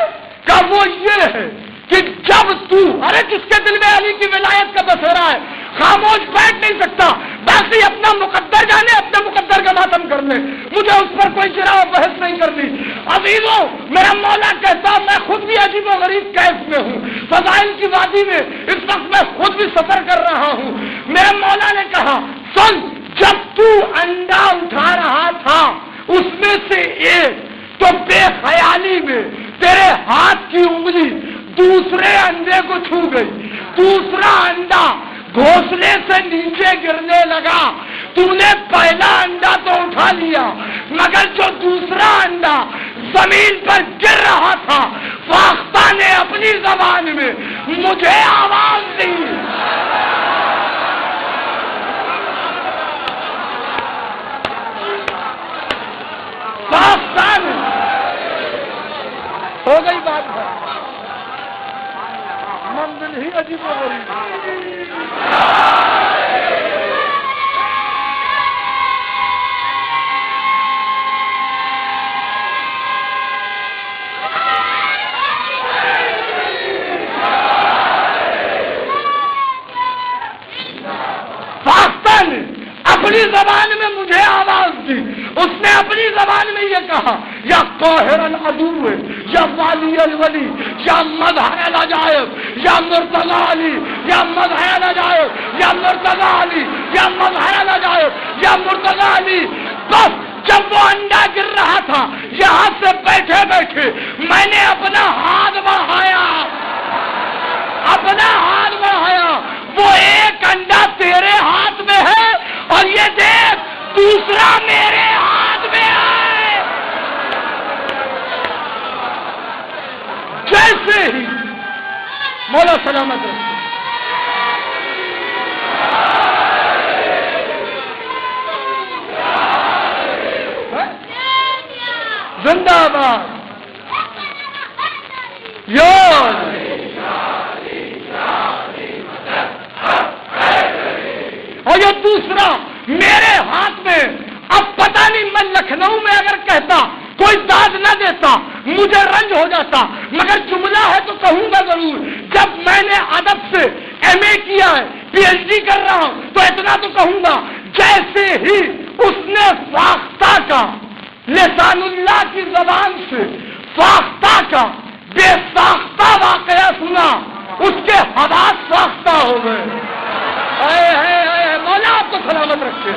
کہ وہ یہ ہے کہ جب تو، ارے جس کے دل میں علی کی ولایت کا بسیرا ہے خاموش بیٹھ نہیں سکتا، باقی اپنا مقدر جانے، اپنے مقدر کا ماتم کر لے، مجھے اس پر کوئی چرا بحث نہیں کرنی۔ عزیزوں، میرا مولا کہتا میں خود بھی عجیب و غریب کیف میں ہوں، فضائل کی وادی میں اس وقت میں خود بھی سفر کر رہا ہوں۔ میرے مولا نے کہا سن، جب تو انڈا اٹھا رہا تھا اس میں سے ایک تو بے خیالی میں تیرے ہاتھ کی انگلی دوسرے انڈے کو چھو گئی، دوسرا انڈا گھونسلے سے نیچے گرنے لگا، تو نے پہلا انڈا تو اٹھا لیا مگر جو دوسرا انڈا زمین پر گر رہا تھا فاختہ نے اپنی زبان میں مجھے آواز دی۔ فاختہ نے، ہو گئی بات ہے، منزل ہی عجیب و غریب۔ فاختہ نے اپنی زبان میں مجھے آواز دی، اس نے اپنی زبان میں یہ کہا یا قاہر العدو، یا والی الولی، یا مظہر العجائب، یا مرتضی علی، یا مظہر العجائب، یا مرتضی علی، یا مظہر العجائب، یا مرتضی علی۔ بس جب وہ انڈا گر رہا تھا یہاں سے بیٹھے بیٹھے میں نے اپنا ہاتھ بڑھایا، اپنا ہاتھ بڑھایا، وہ ایک انڈا تیرے ہاتھ میں ہے اور یہ دیکھ دوسرا میرے ہاتھ میں ہے۔ جیسے ہی مولا سلامت رکھے، زندہ باد اور یہ دوسرا میرے ہاتھ میں۔ اب پتہ نہیں میں لکھنؤ میں اگر کہتا کوئی داد نہ دیتا، مجھے رنج ہو جاتا، مگر جملہ ہے تو کہوں گا ضرور۔ جب میں نے ادب سے ایم اے کیا ہے، پی ایچ ڈی کر رہا ہوں، تو اتنا تو کہوں گا جیسے ہی اس نے فاختہ کا لسان اللہ کی زبان سے فاختہ کا بے ساختہ واقعہ سنا، اس کے حواس فاختہ ہو گئے۔ مولا آپ کو سلامت رکھے۔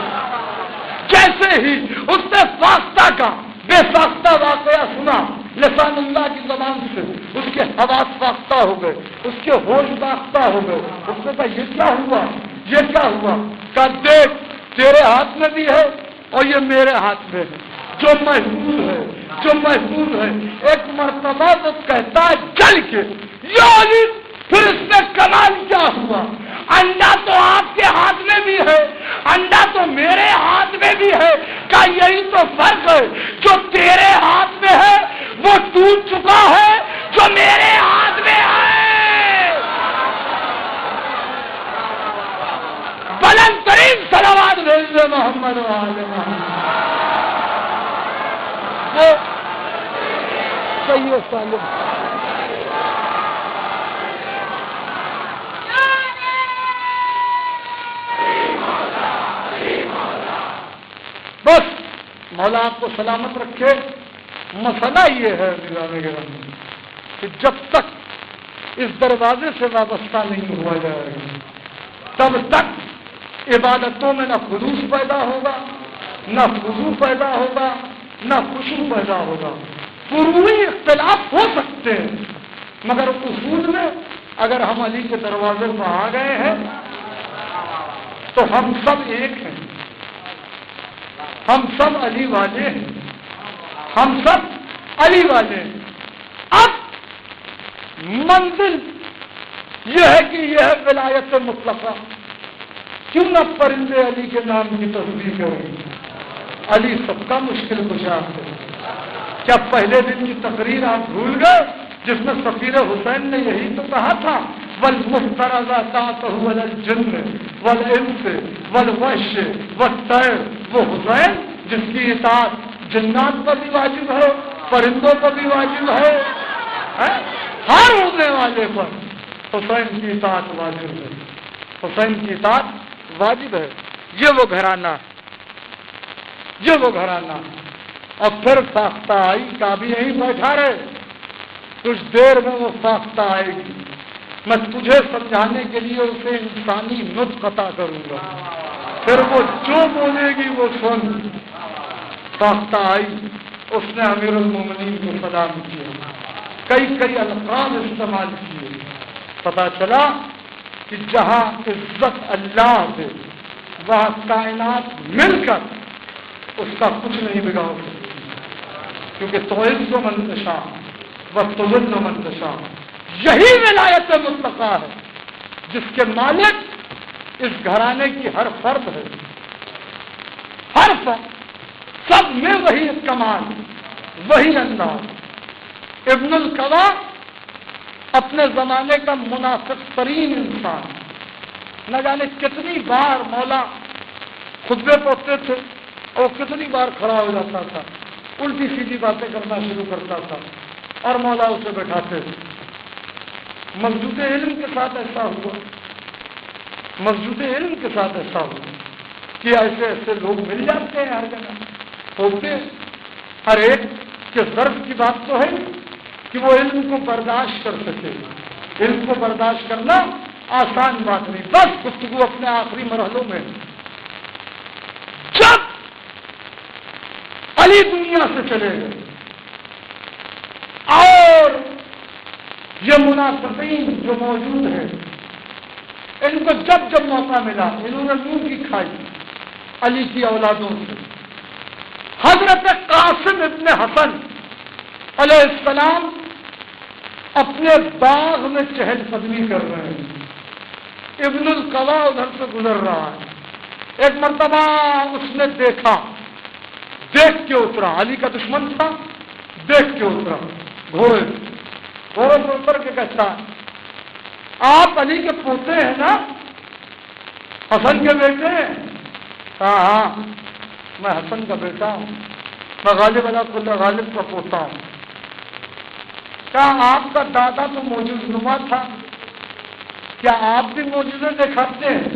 جیسے ہی اس نے فاختہ کا بے ساختہ واقعہ سنا لسان اللہ کی زبان سے، اس کے حواس فاختہ ہو گئے، اس کے ہوش فاختہ ہو گئے۔ اس نے کہا یہ کیا ہوا، یہ کیا ہوا؟ کہا دیکھ تیرے ہاتھ میں بھی ہے اور یہ میرے ہاتھ میں ہے، جو محفوظ ہے، جو محفوظ ہے۔ ایک مرتبہ تو کہتا ہے جل کے یا علی، پھر اس میں کمال کیا ہوا؟ انڈا تو آپ کے ہاتھ میں بھی ہے، انڈا تو میرے ہاتھ میں بھی ہے، کہا یہی تو فرق ہے، جو تیرے ہاتھ میں ہے وہ ٹوٹ چکا ہے، جو میرے ہاتھ میں ہے۔ بلند ترین صلوات بھیج محمد وآل محمد۔ وہ سید صالح بس مولا آپ کو سلامت رکھے۔ مسئلہ یہ ہے کہ جب تک اس دروازے سے وابستہ نہیں ہوا جائے گا تب تک عبادتوں میں نہ خلوص پیدا ہوگا، نہ خضوع پیدا ہوگا، نہ خشوع پیدا ہوگا۔ فروعی اختلاف ہو سکتے ہیں مگر اصول میں اگر ہم علی کے دروازے پر آ گئے ہیں تو ہم سب ایک ہیں، ہم سب علی والے ہیں، ہم سب علی والے ہیں۔ اب منزل یہ ہے کہ یہ ہے ولایت مطلقہ۔ کیوں نہ پرندے علی کے نام کی تصدیق کریں؟ علی سب کا مشکل کشا ہے۔ کیا پہلے دن کی تقریر آپ بھول گئے جس میں فقیر حسین نے یہی تو کہا تھا والمفترضات والجن والانس والوحش والطیر، وہ حسین جس کی اطاعت جنات پر بھی واجب ہے، پرندوں پر بھی واجب ہے، ہر اڑنے والے پر حسین کی اطاعت واجب ہے، حسین کی اطاعت واجب ہے۔ یہ وہ گھرانہ، یہ وہ گھرانہ۔ اور پھر ساختہ آئی کا بھی یہیں بیٹھا رہے، کچھ دیر میں وہ ساختہ آئے گی، میں تجھے سمجھانے کے لیے اسے انسانی نطق عطا کروں گا، پھر وہ جو بولے گی وہ سن۔ ساختہ آئی، اس نے امیر المومنین کو سلام کیا، کئی الفاظ استعمال کیے، پتا چلا کہ جہاں عزت اللہ سے وہاں کائنات مل کر اس کا کچھ نہیں بگاڑ سکتی، کیونکہ تعز من تشاء وتذل من تشاء، یہی ولایت مطلقہ ہے جس کے مالک اس گھرانے کی ہر فرد ہے، ہر فرد، سب میں وہی کمال، وہی اللہ۔ ابن القضا اپنے زمانے کا منافق ترین انسان، نہ جانے کتنی بار مولا خطبے پڑھتے تھے اور کتنی بار کھڑا ہو جاتا تھا، الٹی سیدھی باتیں کرنا شروع کرتا تھا اور مولا اسے بیٹھاتے تھے۔ مسجود علم کے ساتھ ایسا ہوا، مسجود علم کے ساتھ ایسا ہوا کہ ایسے ایسے لوگ مل جاتے ہیں ہر جگہ، ہوتے ہر ایک کے ظرف کی بات تو ہے کہ وہ علم کو برداشت کر سکے، علم کو برداشت کرنا آسان بات نہیں۔ بس گفتگو اپنے آخری مرحلوں میں، جب علی دنیا سے چلے گئے اور یہ منافقین جو موجود ہیں، ان کو جب جب موقع ملا انہوں نے منہ کی کھائی علی کی اولادوں سے۔ حضرت قاسم ابن حسن علیہ السلام اپنے باغ میں چہل قدمی کر رہے ہیں، ابن القضا ادھر سے گزر رہا ہے۔ ایک مرتبہ اس نے دیکھا، دیکھ کے اترا، علی کا دشمن تھا، دیکھ کے اترا گھوڑے سے اتر کے کہتا، آپ علی کے پوتے ہیں نا، حسن کے بیٹے ہیں؟ کہا ہاں میں حسن کا بیٹا ہوں، میں غالب اللہ غالب کا پوتا ہوں۔ کہا آپ کا دادا تو موجود نما تھا، کیا آپ بھی موجودہ دکھاتے ہیں؟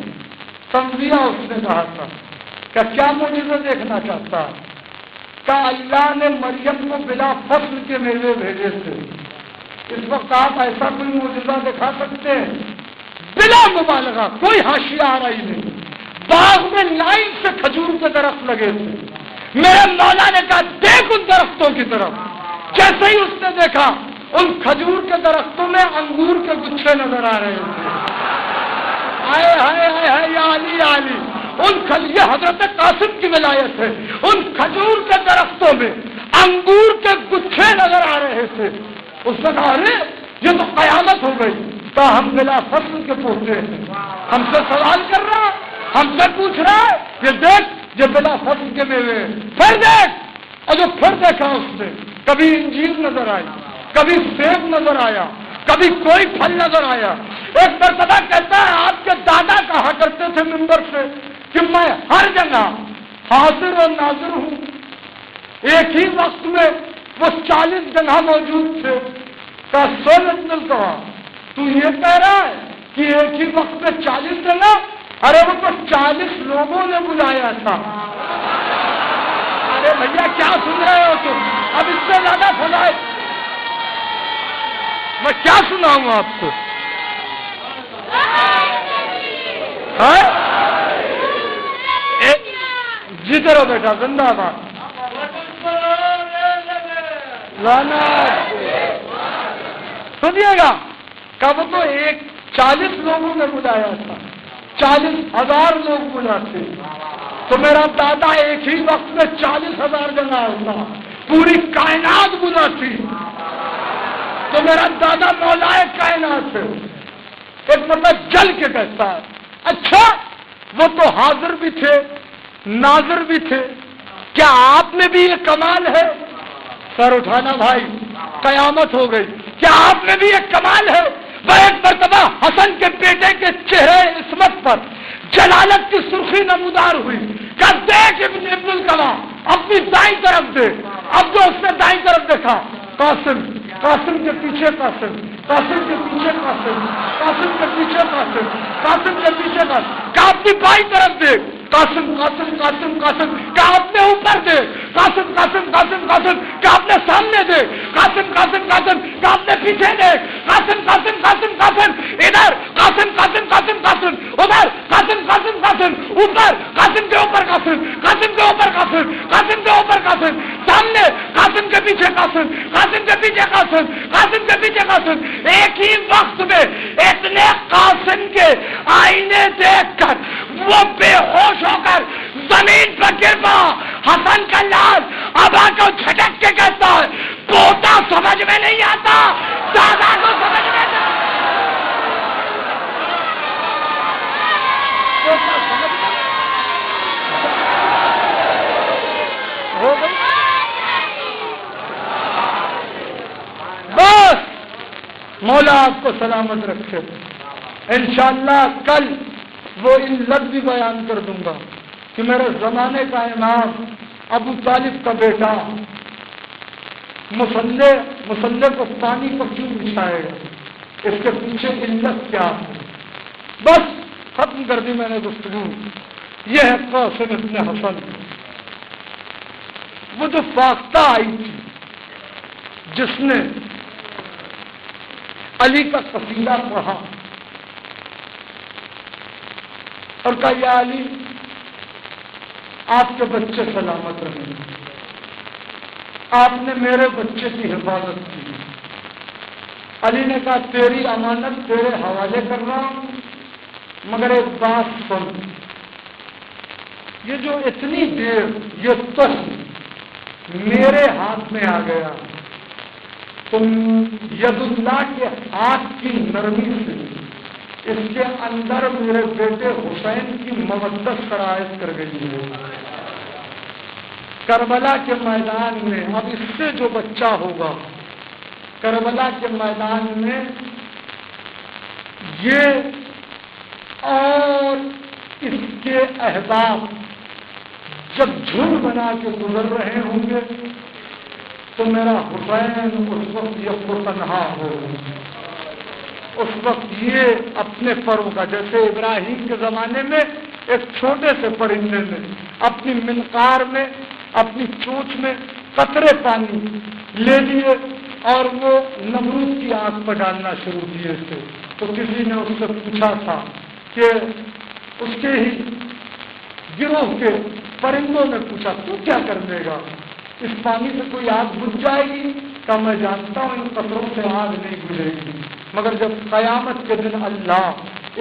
سمجھیا اس نے کہا تھا کیا موجودہ دیکھنا چاہتا؟ کہا اللہ نے مریم کو بلا فصل کے میوے بھیجے تھے، اس وقت آپ ایسا کوئی موجودہ دکھا سکتے ہیں؟ بلا مبالغہ، کوئی حاشیہ آ رہی نہیں، باغ میں لائن سے کھجور کے درخت لگے تھے۔ میرے مولا نے کہا دیکھ ان درختوں کی طرف، جیسے ہی اس نے دیکھا ان کھجور کے درختوں میں انگور کے گچھے نظر آ رہے تھے۔ آئے ہائے ہائے ہائے یا علی یا علی، یہ حضرت قاسم کی ولایت ہے، ان کھجور کے درختوں میں انگور کے گچھے نظر آ رہے تھے۔ اس نے کہا ارے یہ تو قیامت ہو گئی، تو ہم بلا فصل کے پوچھتے ہیں، ہم سے سوال کر رہا، ہم سے پوچھ رہا ہے، یہ دیکھ یہ بلا فصل کے میوے، پھر دیکھ۔ اور جو پھر دیکھا اس نے، کبھی انجیر نظر آئی، کبھی سیب نظر آیا، کبھی کوئی پھل نظر آیا۔ ایک مرتبہ کہتا ہے آپ کے دادا کہا کرتے تھے منبر سے کہ میں ہر جگہ حاضر اور ناظر ہوں۔ ایک ہی وقت میں وہ 40 جگہ موجود تھے۔ کا سول کہا تو یہ کہہ رہا ہے کہ ایک ہی وقت میں 40 جگہ؟ ارے وہ تو 40 لوگوں نے بلایا تھا۔ ارے بھیا کیا سن رہے ہو تم؟ اب اس سے زیادہ سنائے میں کیا سناؤں آپ کو؟ جیتے رہو بیٹا، زندہ باد، سنیے گا۔ کب تو 40 لوگوں نے بلایا تھا، 40,000 لوگ بلاتے، تو میرا دادا ایک ہی وقت میں 40,000 جگہ ہوتا، پوری کائنات بلاتی، تو میرا دادا مولا کائنات ہے۔ ایک مطلب جل کے کہتا ہے اچھا وہ تو حاضر بھی تھے، ناظر بھی تھے، کیا آپ میں بھی یہ کمال ہے؟ سر اٹھانا بھائی، قیامت ہو گئی، کیا آپ میں بھی ایک کمال ہے؟ وہ ایک مرتبہ حسن کے بیٹے کے چہرے عصمت پر جلالت کی سرخی نمودار ہوئی کہ دیکھ ابن الکلام اپنی دائیں طرف دیکھ. اب جو اس نے دائیں طرف دیکھا قاسم، قاسم کے پیچھے قاسم، قاسم کے پیچھے قاسم، قاسم کے پیچھے قاسم، قاسم کے پیچھے قاسم. کہا اپنی بائیں طرف دیکھ قاسم قاسم قاسم قاسم. کہا اپنے اوپر دیکھ قاسم قاسم قاسم قاسم. کہا اپنے سامنے دیکھ قاسم قاسم قاسم. کہا اپنے پیچھے دیکھ قاسم قاسم قاسم قاسم. ادھر قاسم قاسم قاسم قاسم، ادھر قاسم قاسم قاسم، اوپر قاسم کے اوپر قاسم، قاسم کے اوپر قاسم، قاسم کے اوپر قاسم، سامنے قاسم کے پیچھے قاسم، قاسم کے پیچھے قاسم، قاسم کے پیچھے قاسم. ایک ہی وقت میں اتنے قاسم کے آئینے دیکھ کر وہ بے ہوش ہو کر زمین پر گر پڑا. حسن کا لال ابا کو جھٹک کے کہتا ہے پوتا سمجھ میں نہیں آتا، دادا کو سمجھ میں نہیں آتا. ہو گئی بس. مولا آپ کو سلامت رکھے. انشاءاللہ کل وہ ان لفظ بھی بیان کر دوں گا کہ میرے زمانے کا امام ابو طالب کا بیٹا مسلح کو پانی کو کیوں بچھائے گا، اس کے پیچھے علت کیا ہے. بس ختم کر دی میں نے گفتگو. یہ ہے قاسم ابن حسن. وہ جو فاختہ آئی تھی جس نے علی کا قصیدہ پڑھا اور کہا یا علی آپ کے بچے سلامت رہیں، آپ نے میرے بچے کی حفاظت کی. علی نے کہا تیری امانت تیرے حوالے کر رہا ہوں، مگر ایک بات سن، یہ جو اتنی دیر یہ تخت میرے ہاتھ میں آ گیا، تم ید اللہ کے ہاتھ کی نرمی سے اس کے اندر میرے بیٹے حسین کی مودت شرائط کر گئی ہے. کربلا کے میدان میں اب اس سے جو بچہ ہوگا کربلا کے میدان میں یہ اور اس کے احباب جب جھوٹ بنا کے گزر رہے ہوں گے تو میرا حسین اس وقت یہ تنہا ہوگا. اس وقت یہ اپنے پروں کا، جیسے ابراہیم کے زمانے میں ایک چھوٹے سے پرندے نے اپنی منقار میں اپنی چونچ میں قطرے پانی لے لیے اور وہ نمرود کی آنکھ پر ڈالنا شروع کیے تھے، تو کسی نے اس سے پوچھا تھا کہ اس کے ہی گروہ کے پرندوں نے پوچھا تو کیا کر دے گا، اس پانی سے کوئی آگ بجھ جائے گی؟ کہ میں جانتا ہوں ان قطروں سے آگ نہیں بجھے گی، مگر جب قیامت کے دن اللہ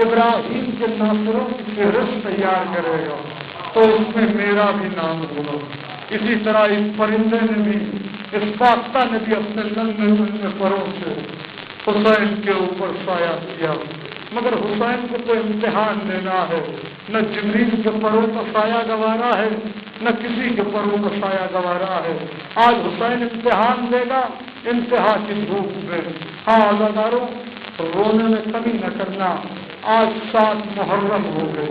ابراہیم کے ناصروں کی فہرست تیار کرے گا تو اس میں میرا بھی نام ہوگا. اسی طرح اس پرندے نے بھی، اس فاختہ نے بھی اپنے ننھے پروں سے حسین کے اوپر سایہ کیا، مگر حسین کو تو امتحان لینا ہے. نہ جبریل کے پروں کا سایہ گوارا ہے، نہ کسی کے پروں کا سایہ گوارا ہے. آج حسین امتحان دے گا انتہا کی دھوپ میں. ہاں عزاداروں، رونے میں کمی نہ کرنا. آج 7 محرم ہو گئے.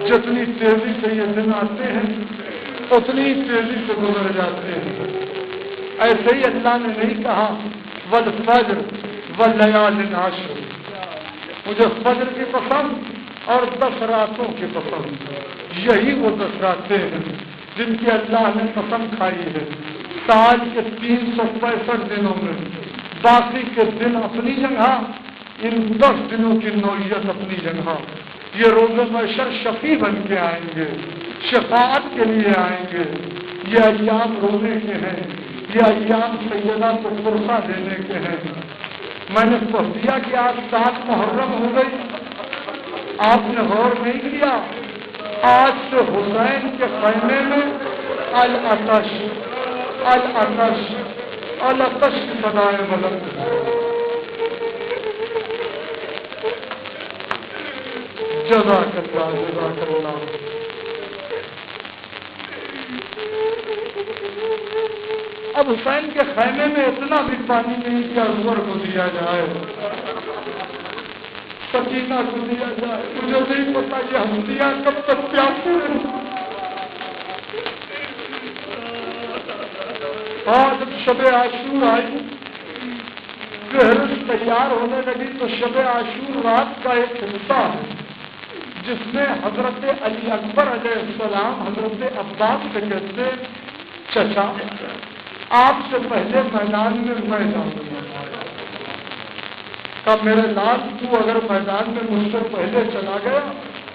جتنی تیزی سے یہ دن آتے ہیں اتنی تیزی سے گزر جاتے ہیں. ایسے ہی اللہ نے نہیں کہا والفجر واللیال عشر، مجھے فجر کی قسم اور 10 راتوں کی قسم. یہی وہ 10 راتیں ہیں جن کی اللہ نے قسم کھائی ہے. سال کے 365 دنوں میں باقی کے دن اپنی جگہ، ان 10 دنوں کی نوعیت اپنی جگہ. یہ روز محشر شفیع بن کے آئیں گے، شفاعت کے لیے آئیں گے. یہ ایام رونے کے ہیں، یہ ایام سیدہ کو فرصہ دینے کے ہیں. میں نے کہہ دیا کہ آج 7 محرم ہو گئی، آپ نے غور نہیں کیا. آج سے حسین کے خیمے میں العطش العطش العطش کی صدائیں بلند ہیں. جزاک اللہ جزاک اللہ. اب حسین کے خیمے میں اتنا بھی پانی نہیں کہ عمر کو دیا جائے، سکینہ کو دیا جائے، مجھے نہیں پتا یہ ہستیاں کب تک پیاسی رہیں۔ اور جب شب عاشور آئی، فہرست تیار ہونے لگی، تو شب عاشور رات کا ایک حصہ ہے جس میں حضرت علی اکبر علیہ السلام حضرت عباس سے کہتے چچا آپ سے پہلے میدان میں میں جاؤں گا، کہ میرے لال تو اگر میدان میں مجھ سے پہلے چلا گیا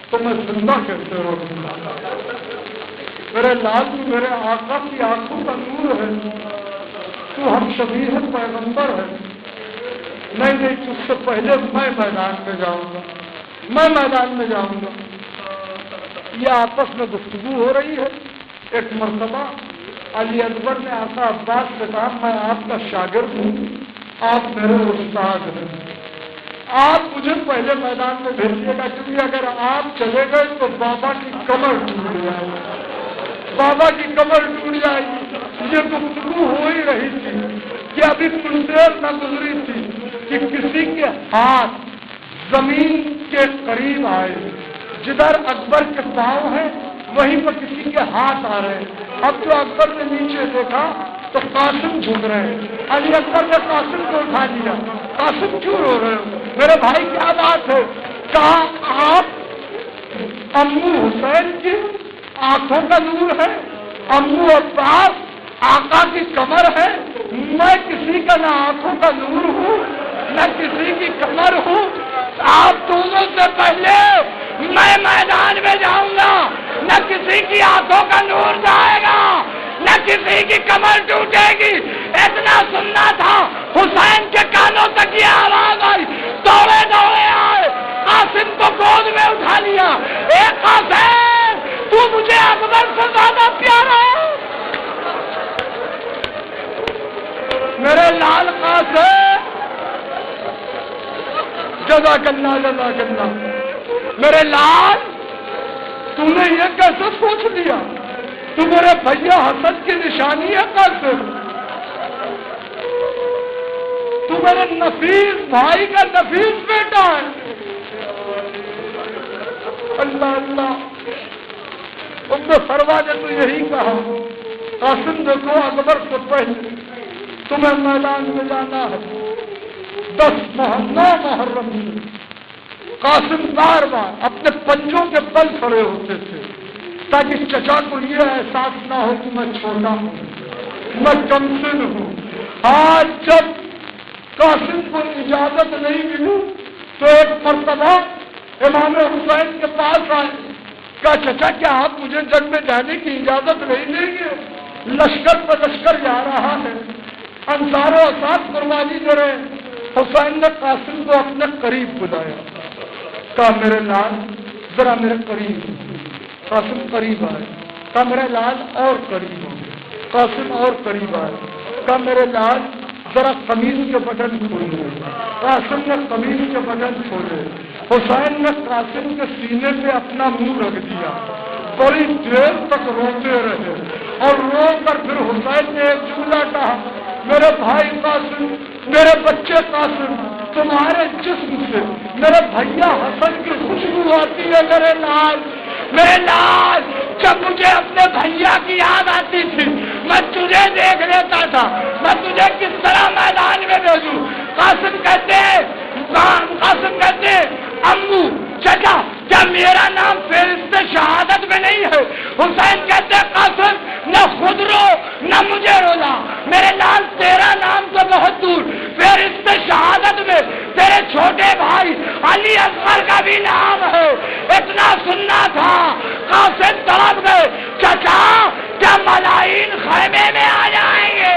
تو میں زندہ کیسے رہوں گا؟ میرے لال تو میرے آقا کی آنکھوں کا نور ہے، تو ہم شبیہ پیغمبر ہے، نہیں تجھ سے پہلے میں میدان میں جاؤں گا، میں میدان میں جاؤں گا۔ یہ آپس میں گفتگو ہو رہی ہے۔ ایک مرتبہ علی اکبر نے آقا عباس سے کہا میں آپ کا شاگرد ہوں، آپ میرے استاد ہیں، آپ مجھے پہلے میدان میں بھیجیے گا، کیونکہ اگر آپ چلے گئے تو بابا کی کمر ٹوٹ جائے گی، بابا کی کمر ٹوٹ جائے گی۔ یہ گفتگو ہو ہی رہی تھی کہ ابھی کچھ دیر نہ گزری تھی کہ کسی کے ہاتھ زمین کے قریب آئے، جدھر اکبر کے پاؤں ہیں وہیں پر کسی کے ہاتھ آ رہے ہیں۔ اب جو اکبر نے نیچے دیکھا تو قاسم جھک رہے ہیں۔ علی اکبر نے قاسم کو اٹھا لیا، قاسم کیوں رو رہے ہو؟ میرے بھائی کیا بات ہے؟ کہا آپ امو حسین کی آنکھوں کا نور ہے، امو عباس آقا کی کمر ہے، میں کسی کا نہ آنکھوں کا نور ہوں نہ کسی کی کمر ہوں، آپ دونوں سے پہلے میں میدان میں جاؤں گا، نہ کسی کی آنکھوں کا نور جائے گا نہ کسی کی کمر ٹوٹے گی۔ اتنا سننا تھا، حسین کے کانوں تک یہ آواز آئی، دوڑے دوڑے آئے، قاسم کو گود میں اٹھا لیا، اے قاسم تو مجھے اکبر سے زیادہ پیارا ہے، میرے لال قاسم، جزاک اللہ جزاک اللہ، میرے لال تو نے یہ کیسے سوچ لیا؟ تو میرے بھیا حسن کی نشانی ہے قاسم، تو میرے نفیس بھائی کا نفیس بیٹا ہے۔ اللہ اللہ، ام فروا نے تو یہی کہا، قاسم دیکھو اکبر سے پہلے تمہیں میدان میں جانا ہے، 9 محرم سے قاسم بار بار اپنے پنجوں کے بل کھڑے ہوتے تھے تاکہ چچا کو یہ احساس نہ ہو کہ میں چھوٹا ہوں، میں کمسن ہوں۔ آج جب قاسم کو اجازت نہیں ملی تو ایک مرتبہ امام حسین کے پاس آئے، کہا چچا کیا آپ مجھے جنگ میں جانے کی اجازت نہیں دیں گے؟ لشکر پر لشکر جا رہا ہے، انصار و اساد قربانی دے رہے ہیں۔ حسین نے قاسم کو اپنے قریب بلایا، کہا میرے لال ذرا میرے قریب۔ قاسم قریب آئے، کہا میرے لال اور قریب ہو۔ قاسم اور قریب آئے، کہا میرے لال ذرا قمیض کے بٹن کھولے۔ قاسم نے قمیض کے بٹن کھولے، حسین نے قاسم کے سینے پہ اپنا منہ رکھ دیا، بڑی دیر تک روتے رہے اور رو کر پھر حسین نے ایک جملہ کہا، میرے بھائی قاسم، میرے بچے قاسم، تمہارے جسم سے میرے بھیا حسن کی خوشبو آتی ہے میرے لال، میرے لال۔ جب مجھے اپنے بھیا کی یاد آتی تھی میں تجھے دیکھ لیتا تھا، میں تجھے کس طرح میدان میں بھیجوں۔ قاسم کہتے امو چچا کیا میرا نام فہرست شہادت میں نہیں ہے؟ حسین کہتے قاسم نہ خود رو نہ مجھے رولا، میرے لال تیرا نام تو بہت دور، فہرست شہادت میں تیرے چھوٹے بھائی علی اصغر کا بھی نام ہے۔ اتنا سننا تھا، قاسم تڑپ گئے، چچا کیا ملائین خیمے میں آ جائیں گے؟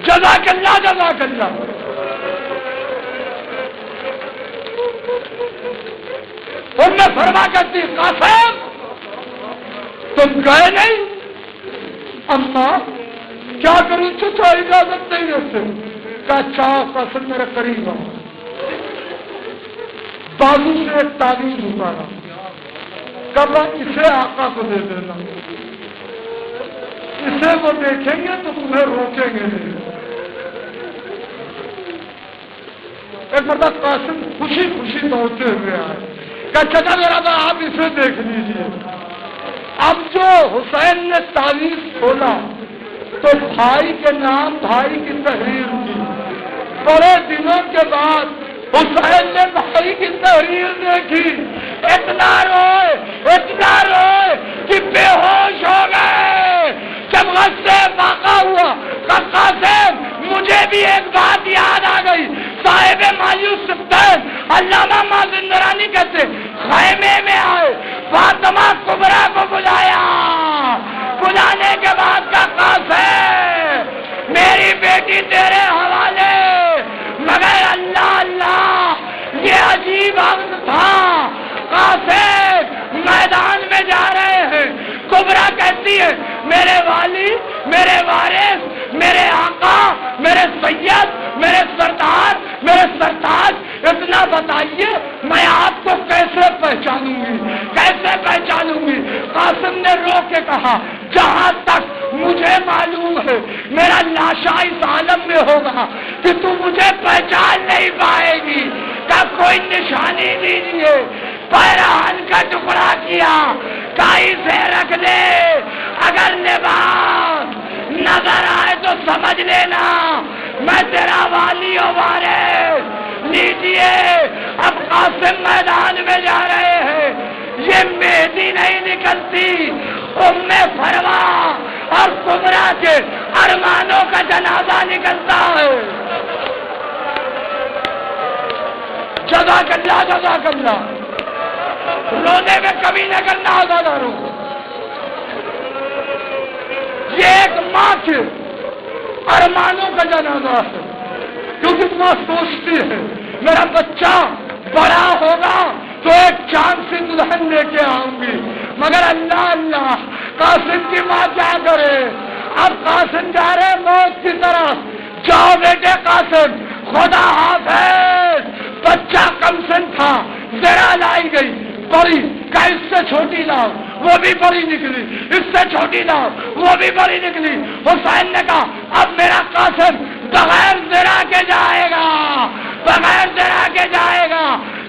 جزاک اللہ جزاک اللہ۔ میں فرما کرتی قاسم تم گئے نہیں؟ اما کیا کروں چچا اجازت نہیں دیتے؟ کہا چاہ قاسم میرے قریب آؤ، بازو سے ایک تعویذ اتارا، کہا اسے آقا کو دے دینا۔ اسے وہ دیکھیں گے تو تمہیں روکیں گے نہیں۔ ایک مرتبہ قاسم خوشی خوشی دوڑتے ہوئے آئے کہ چچا میرا با آپ اسے دیکھ لیجیے۔ اب جو حسین نے تعویذ کھولا تو بھائی کے نام بھائی کی تحریر کی، بڑے دنوں کے بعد حسین نے بھائی کی تحریر دیکھی، اتنا روئے کہ بے ہوش ہو گئے۔ جب غصے واقع ہوا قاسم مجھے بھی ایک بات یاد آ گئی، صاحب مایوس سفتین علامہ مازندرانی کہتے خیمے میں آئے، فاطمہ کبریٰ کو بلایا، بلانے کے بعد کا قاسم میری بیٹی تیرے حوالے، مگر اللہ یہ عجیب وقت تھا، قاسم میدان میں جا رہے ہیں۔ کبریٰ کہتی ہے میرے والی، میرے وارث، میرے آقا، میرے سید، میرے سردار، میرے سرتاج، اتنا بتائیے میں آپ کو کیسے پہچانوں گی؟ قاسم نے رو کے کہا جہاں تک مجھے معلوم ہے میرا لاشا اس عالم میں ہوگا کہ تو مجھے پہچان نہیں پائے گی، کا کوئی نشانی دیجیے۔ پیرہن کا ٹکڑا کیا، کائی سے رکھ دے، اگر لباس نظر آئے تو سمجھ لینا میں تیرا والی و وارث۔ لیجیے اب قاسم میدان میں جا رہے ہیں، یہ مہدی نہیں نکلتی، ام فروا اور کبریٰ کے ارمانوں کا جنازہ نکلتا ہے۔ جزاک اللہ، رونے میں کمی نہ کرنا آزاداروں۔ یہ ایک ماں کے ارمانوں کا جنازہ ہے، کیونکہ ماں سوچتی ہے میرا بچہ بڑا ہوگا تو ایک چاند سی دلہن لے کے آؤں گی، مگر اللہ قاسم کی ماں کیا کرے؟ اب قاسم جا رہے موت کی طرف، جاؤ بیٹے قاسم، خدا حافظ۔ بچہ کم سن تھا، ذرا لائی گئی بڑی، کہ اس سے چھوٹی لاؤ، وہ بھی بڑی نکلی، اس سے چھوٹی لاؤ، وہ بھی بڑی نکلی۔ حسین نے کہا اب میرا قاسم بغیر ذرا کے جائے گا،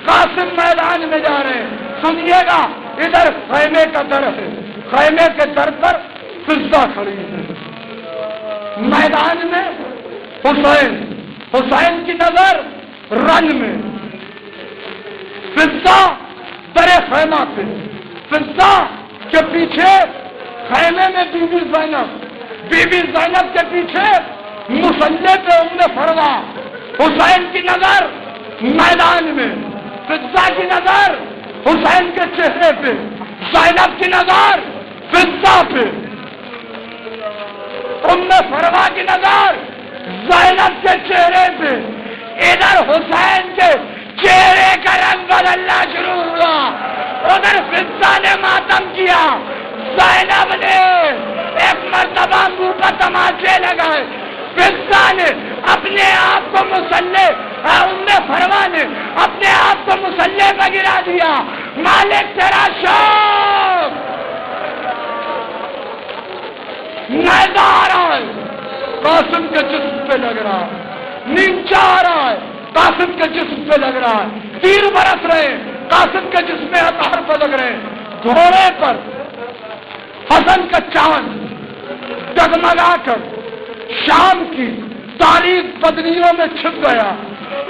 قاسم میدان میں جا رہے ہیں۔ سنیے گا ادھر خیمے کا در ہے، خیمے کے در پر فضہ کھڑی ہے، میدان میں حسین کی نظر رن میں، فضہ در خیمہ پہ، فضہ کے پیچھے خیمے میں بی بی زینب کے پیچھے مصلی پہ ام فروا۔ حسین کی نظر میدان میں، فضہ کی نظر حسین کے چہرے پہ، زینب کی نظر فضہ پہ، ام فروا کی نظر زینب کے چہرے پہ۔ ادھر حسین کے چہرے کا رنگ بدلنا شروع ہوا، ادھر فضہ نے ماتم کیا، زینب نے ایک مرتبہ منہ پر تماچے لگائے، فضہ نے اپنے آپ کو مسلح، ام فروا نے اپنے آپ کو مسلح میں گرا دیا۔ مالک تیرا شوق نیزہ آ رہا ہے، قاسم کے جسم پہ لگ رہا ہے، نیچا آ رہا ہے، قاسم کے جسم پہ لگ رہا ہے، تیر برس رہے ہیں، قاسم کے جسم میں ہتھیار پہ لگ رہے ہیں۔ گھوڑے پر حسن کا چاند ڈگمگا کر شام کی تاریخ بدنیوں میں چھپ گیا۔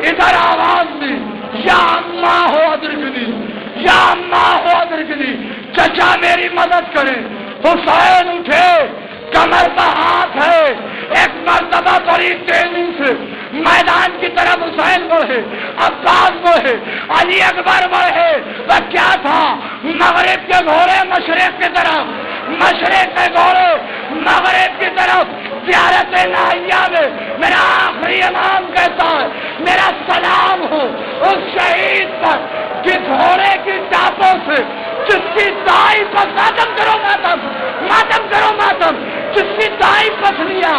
ادھر آواز دی یا اماں ہو ادرکنی، یا اماں ہو ادرکنی، چچا میری مدد کرے۔ حسین اٹھے، کمر پر ہاتھ ہے، ایک مرتبہ بڑی تیزی سے میدان کی طرف حسین بڑھے، عباس بڑھے، علی اکبر بڑھے۔ وہ کیا تھا؟ مغرب کے گھوڑے مشرق کی طرف، مشرق کے گھوڑے مغرب کی طرف۔ زیارت ناحیہ میں میرا آخری امام کہتا ہے میرا سلام ہو اس شہید پر کہ گھوڑے کی ٹاپوں سے جس کی دائیں ماتم کرو ماتم، جس کی دائیں پسلیاں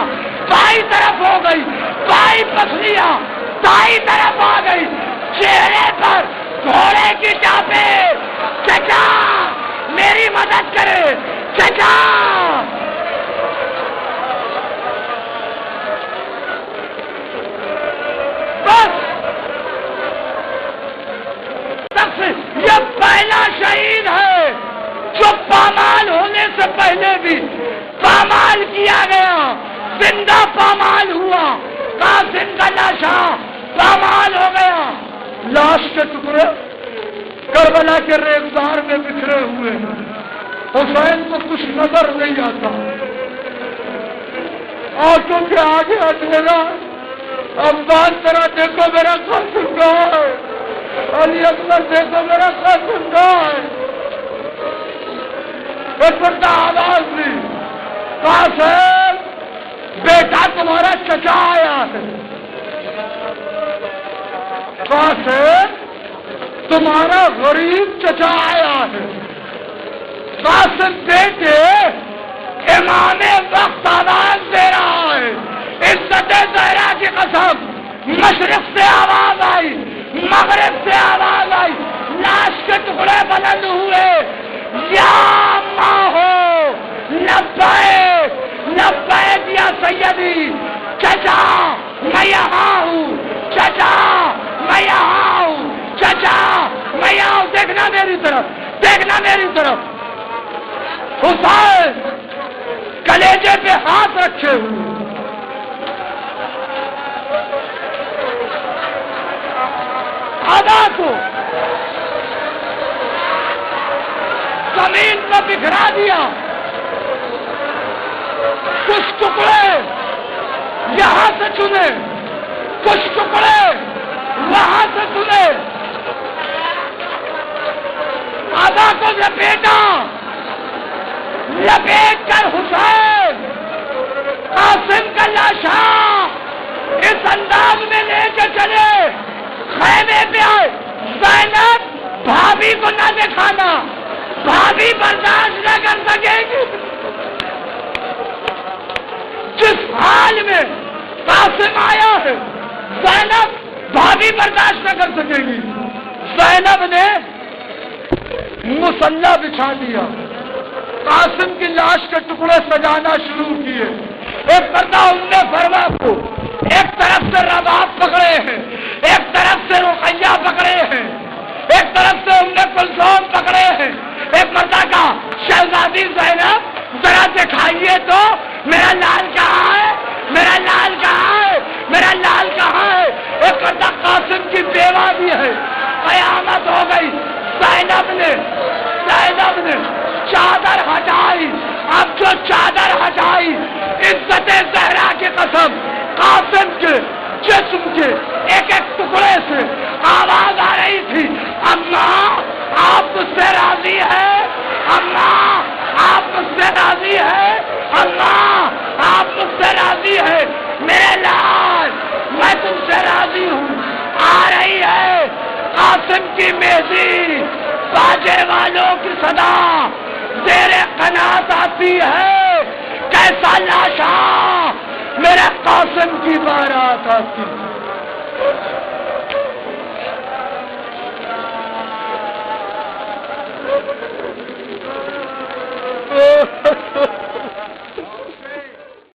بائیں طرف ہو گئی، بائیں پسلیاں دائیں طرف آ گئی، چہرے پر گھوڑے کی ٹاپیں۔ چچا میری مدد کرے، چچا یہ پہلا شہید ہے جو پامال ہونے سے پہلے بھی پامال کیا گیا، زندہ پامال ہوا، قاسم کا لاشا پامال ہو گیا، لاش کے ٹکڑے کربلا کے ریگزار میں بکھرے ہوئے ہیں، حسین کو کچھ نظر نہیں آتا، آنکھوں کے آگے اندھیرا، عباس ذرا دیکھو میرا قاسم کہاں ہے، علی اکبر دیکھو میرا قاسم کہاں ہے، ایک بڑا آواز دی، قاسم بیٹا تمہارا چچا آیا ہے، قاسم تمہارا غریب چچا آیا ہے، قاسم بیٹے امام وقت آواز دے رہا ہے، عزت زہرا کی قسم، مشرق سے آواز آئی، مغرب سے آواز آئی، لاش کے ٹکڑے بلند ہوئے، یا ماں ہو لبیک لبیک یا سیدی، چچا میں یہاں ہوں، چچا میں یہاں ہوں، چچا میں یہاں ہوں، دیکھنا میری طرف، دیکھنا میری طرف، حسین کلیجے پہ ہاتھ رکھے ہوئے، آدھا کو زمین پر بکھرا دیا، کچھ ٹکڑے یہاں سے چنے، کچھ ٹکڑے وہاں سے چنے، آدھا کو لپیٹا، لپیٹ کر حسین قاسم کا لاشا اس انداز میں لے کے چلے، خیمے پہ آئے، زینب بھابھی کو نہ دکھانا، بھابھی برداشت نہ کر سکے گی، جس حال میں قاسم آیا ہے زینب بھابھی برداشت نہ کر سکے گی، زینب نے مصلی بچھا دیا، قاسم کی لاش کے ٹکڑے سجانا شروع کیے، ایک پردہ ام فرما کو ایک طرف سے رباب پکڑے ہیں، ایک طرف سے رقیہ پکڑے ہیں، ایک طرف سے ام کلثوم پکڑے ہیں، ایک مردہ کا شہزادی زینب ذرا دکھائیے تو میرا لال کہاں ہے، میرا لال کہاں ہے، میرا لال کہاں ہے، ایک مردہ قاسم کی بیوہ بھی ہے، قیامت ہو گئی، زینب نے چادر ہٹائی، اب جو چادر ہٹائی، عزت زہرا کی قسم، قاسم کے جسم کے ایک ایک ٹکڑے سے آواز آ رہی تھی، اماں آپ مجھ سے راضی ہے، اماں آپ مجھ سے راضی ہے، اماں آپ مجھ سے راضی ہے، میرے لال میں تم سے راضی ہوں، آ رہی ہے قاسم کی مہدی، باجے والوں کی صدا زیر قناعت آتی ہے، کیسا لاشا میرے قاسم کی بارات آتی ہے۔